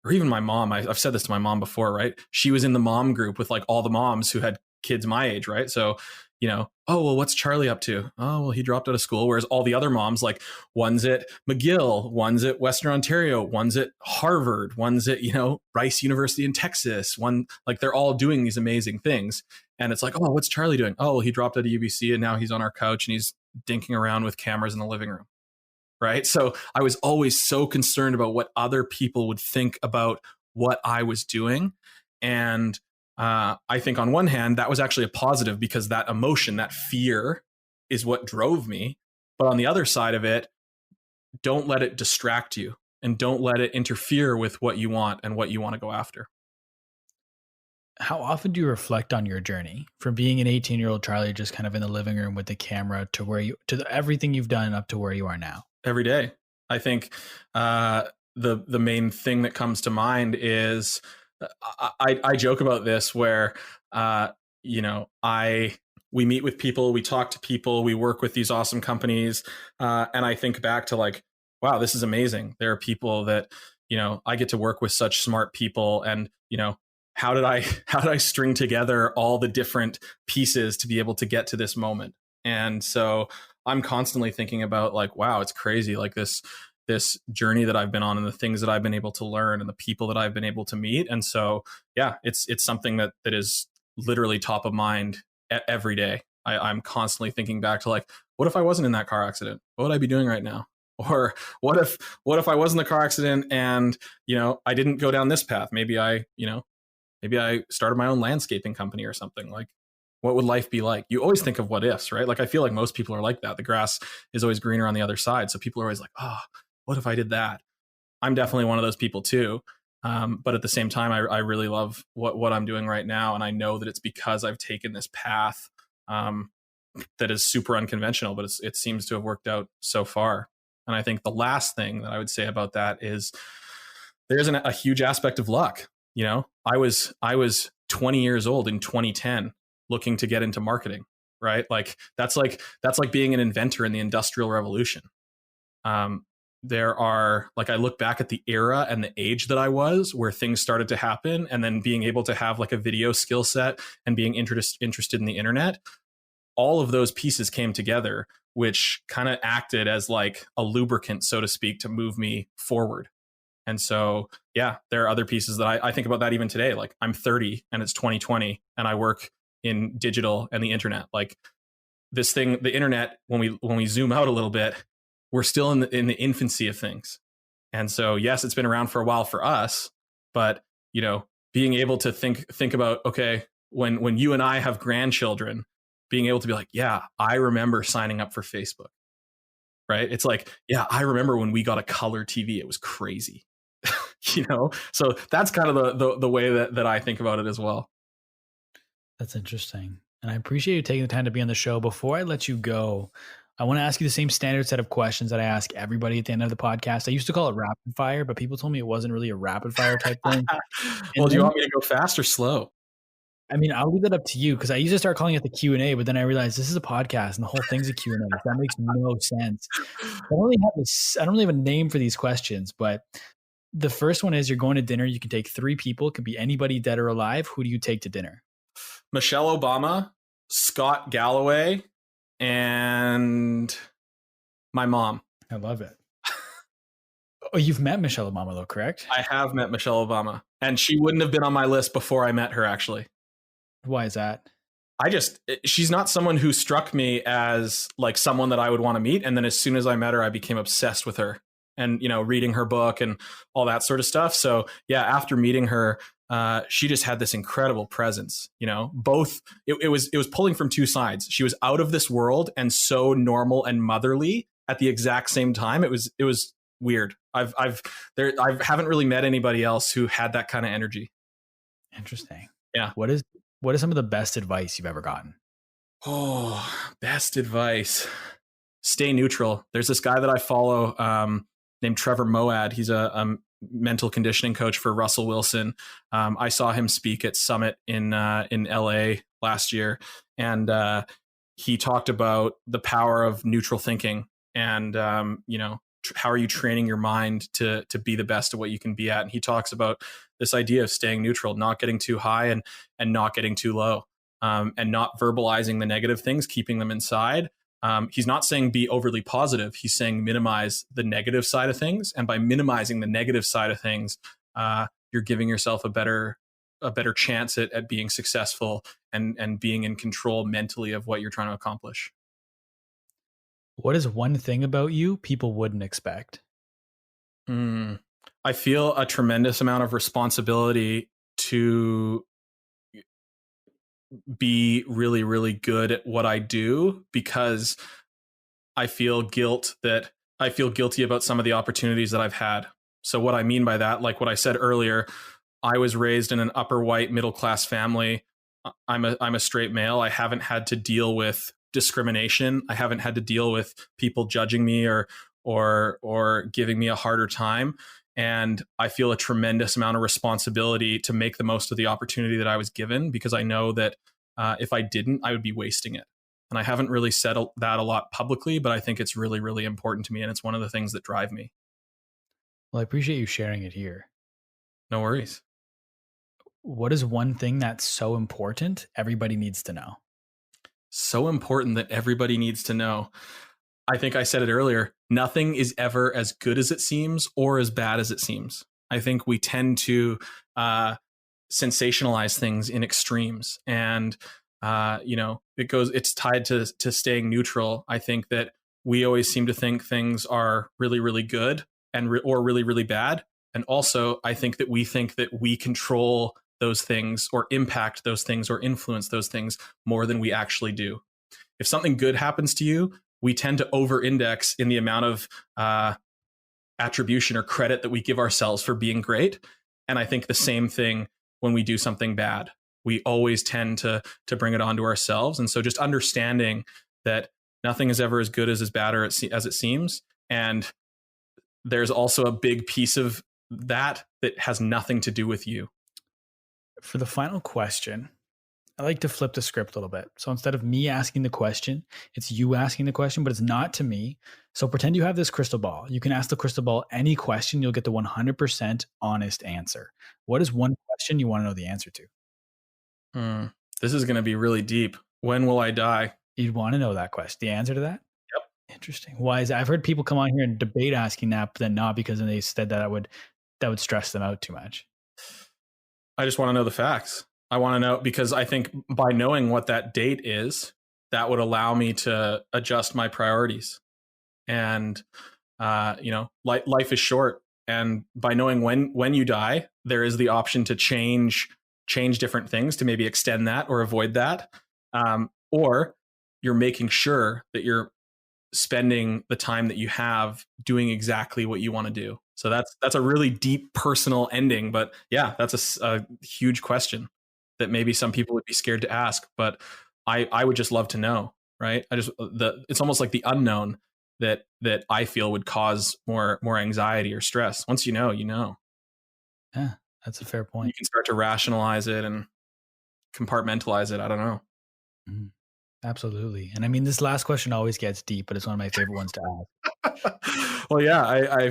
or even my mom. I've said this to my mom before, right? She was in the mom group with like all the moms who had kids my age, right? So, oh, well, what's Charlie up to? Oh, well, he dropped out of school. Whereas all the other moms, like one's at McGill, one's at Western Ontario, one's at Harvard, one's at, Rice University in Texas, like they're all doing these amazing things. And it's like, oh, what's Charlie doing? Oh, well, he dropped out of UBC and now he's on our couch and he's dinking around with cameras in the living room. Right. So I was always so concerned about what other people would think about what I was doing. And I think on one hand, that was actually a positive because that emotion, that fear is what drove me. But on the other side of it, don't let it distract you and don't let it interfere with what you want and what you want to go after. How often do you reflect on your journey from being an 18-year-old Charlie just kind of in the living room with the camera to everything you've done up to where you are now? Every day. I think the main thing that comes to mind is I joke about this where we meet with people, we talk to people, we work with these awesome companies, and I think back to like, wow, this is amazing. There are people that I get to work with such smart people, and how did I string together all the different pieces to be able to get to this moment? And so I'm constantly thinking about like, wow, it's crazy. Like this journey that I've been on and the things that I've been able to learn and the people that I've been able to meet. And so, yeah, it's something that is literally top of mind every day. I'm constantly thinking back to like, what if I wasn't in that car accident? What would I be doing right now? Or what if I was in the car accident and, I didn't go down this path? Maybe I started my own landscaping company or something. Like, what would life be like? You always think of what ifs, right? Like, I feel like most people are like that. The grass is always greener on the other side. So people are always like, oh, what if I did that? I'm definitely one of those people too. But at the same time, I really love what I'm doing right now. And I know that it's because I've taken this path that is super unconventional, but it seems to have worked out so far. And I think the last thing that I would say about that is there's a huge aspect of luck. I was 20 years old in 2010 looking to get into marketing, right? Like that's like being an inventor in the Industrial Revolution. There are I look back at the era and the age that I was where things started to happen, and then being able to have like a video skill set and being interested in the internet. All of those pieces came together, which kind of acted as like a lubricant, so to speak, to move me forward. And so, yeah, there are other pieces that I think about that even today. Like I'm 30 and it's 2020 and I work in digital and the internet. Like this thing, the internet, when we zoom out a little bit, we're still in the infancy of things. And so, yes, it's been around for a while for us, but being able to think about, okay, when you and I have grandchildren, being able to be like, yeah, I remember signing up for Facebook, right? It's like, yeah, I remember when we got a color TV, it was crazy. So that's kind of the way that I think about it as well. That's interesting. And I appreciate you taking the time to be on the show. Before I let you go, I want to ask you the same standard set of questions that I ask everybody at the end of the podcast. I used to call it rapid fire, but people told me it wasn't really a rapid fire type thing. Well, do you want me to go fast or slow? I mean, I'll leave that up to you because I used to start calling it the Q&A, but then I realized this is a podcast and the whole thing's a Q&A. That makes no sense. I don't really have a name for these questions, but the first one is you're going to dinner. You can take 3 people. It could be anybody dead or alive. Who do you take to dinner? Michelle Obama, Scott Galloway, and my mom. I love it. Oh, you've met Michelle Obama though, correct? I have met Michelle Obama, and she wouldn't have been on my list before I met her, actually. Why is that? She's not someone who struck me as like someone that I would want to meet. And then as soon as I met her, I became obsessed with her and, reading her book and all that sort of stuff. So yeah, after meeting her, she just had this incredible presence, both it was pulling from 2 sides. She was out of this world and so normal and motherly at the exact same time. It was weird. I haven't really met anybody else who had that kind of energy. Interesting. Yeah. What is some of the best advice you've ever gotten? Oh, best advice. Stay neutral. There's this guy that I follow named Trevor Moad. He's a mental conditioning coach for Russell Wilson. I saw him speak at Summit in LA last year. And he talked about the power of neutral thinking and, how are you training your mind to be the best at what you can be at? And he talks about this idea of staying neutral, not getting too high and not getting too low, and not verbalizing the negative things, keeping them inside. He's not saying be overly positive. He's saying minimize the negative side of things. And by minimizing the negative side of things, you're giving yourself a better chance at being successful and being in control mentally of what you're trying to accomplish. What is one thing about you people wouldn't expect? I feel a tremendous amount of responsibility to be really, really good at what I do because I feel guilty about some of the opportunities that I've had. So what I mean by that, like what I said earlier, I was raised in an upper white middle class family. I'm a straight male. I haven't had to deal with discrimination. I haven't had to deal with people judging me or giving me a harder time. And I feel a tremendous amount of responsibility to make the most of the opportunity that I was given, because I know that if I didn't, I would be wasting it. And I haven't really said that a lot publicly, but I think it's really, really important to me. And it's one of the things that drive me. Well, I appreciate you sharing it here. No worries. What is one thing that's so important everybody needs to know? So important that everybody needs to know. I think I said it earlier. Nothing is ever as good as it seems or as bad as it seems. I think we tend to sensationalize things in extremes, and it's tied to staying neutral. I think that we always seem to think things are really, really good or really, really bad. And also, I think that we control those things or impact those things or influence those things more than we actually do. If something good happens to you, we tend to over-index in the amount of attribution or credit that we give ourselves for being great. And I think the same thing when we do something bad. We always tend to bring it onto ourselves. And so just understanding that nothing is ever as good as bad or as it seems. And there's also a big piece of that has nothing to do with you. For the final question, I like to flip the script a little bit. So instead of me asking the question, it's you asking the question, but it's not to me. So pretend you have this crystal ball. You can ask the crystal ball any question. You'll get the 100% honest answer. What is one question you want to know the answer to? This is going to be really deep. When will I die? You'd want to know that question. The answer to that? Yep. Interesting. Why is that? I've heard people come on here and debate asking that, but then not, because then they said that would stress them out too much. I just want to know the facts. I want to know, because I think by knowing what that date is, that would allow me to adjust my priorities. And, life is short. And by knowing when you die, there is the option to change different things to maybe extend that or avoid that. Or you're making sure that you're spending the time that you have doing exactly what you want to do. So that's a really deep personal ending. But yeah, that's a huge question that maybe some people would be scared to ask, but I would just love to know, right? It's almost like the unknown that I feel would cause more anxiety or stress. Once you know, you know. Yeah, that's a fair point. You can start to rationalize it and compartmentalize it. I don't know. Mm-hmm. Absolutely. And I mean, this last question always gets deep, but it's one of my favorite ones to ask. Well, yeah,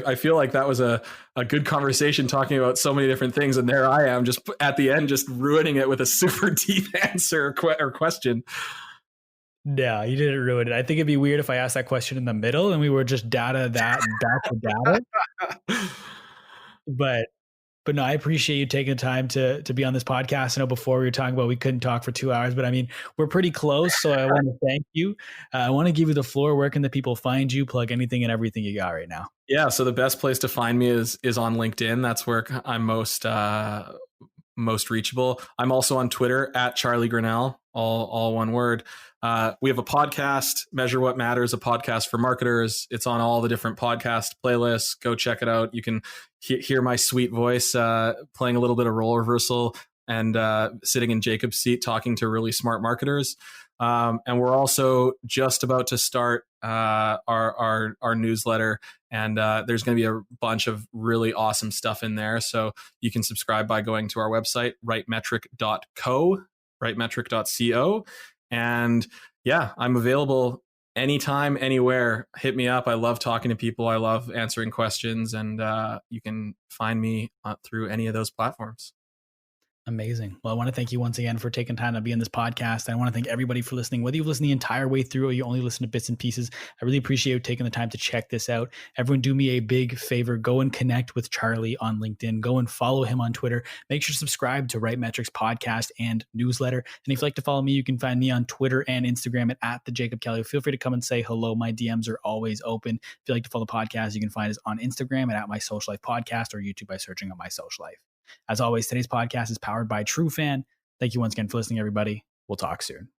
I feel like that was a good conversation talking about so many different things. And there I am just at the end, just ruining it with a super deep answer or question. Yeah, you didn't ruin it. I think it'd be weird if I asked that question in the middle and we were just back to data. But no, I appreciate you taking the time to be on this podcast. I know before we were talking about we couldn't talk for 2 hours, but I mean, we're pretty close. So I want to thank you. I want to give you the floor. Where can the people find you? Plug anything and everything you got right now. Yeah. So the best place to find me is on LinkedIn. That's where I'm most reachable. I'm also on Twitter at Charlie Grinnell, all one word. We have a podcast, Measure What Matters, a podcast for marketers. It's on all the different podcast playlists. Go check it out. You can hear my sweet voice playing a little bit of role reversal and sitting in Jacob's seat talking to really smart marketers. And we're also just about to start our newsletter, and there's going to be a bunch of really awesome stuff in there. So you can subscribe by going to our website, rightmetric.co, rightmetric.co. And yeah, I'm available anytime, anywhere. Hit me up. I love talking to people. I love answering questions, and you can find me through any of those platforms. Amazing. Well, I want to thank you once again for taking time to be on this podcast. I want to thank everybody for listening, whether you've listened the entire way through or you only listen to bits and pieces. I really appreciate you taking the time to check this out. Everyone, do me a big favor. Go and connect with Charlie on LinkedIn. Go and follow him on Twitter. Make sure to subscribe to Rightmetric's podcast and newsletter. And if you'd like to follow me, you can find me on Twitter and Instagram at the Jacob Kelly. Feel free to come and say hello. My DMs are always open. If you'd like to follow the podcast, you can find us on Instagram at My Social Life Podcast, or YouTube by searching on My Social Life. As always, today's podcast is powered by Trufan. Thank you once again for listening, everybody. We'll talk soon.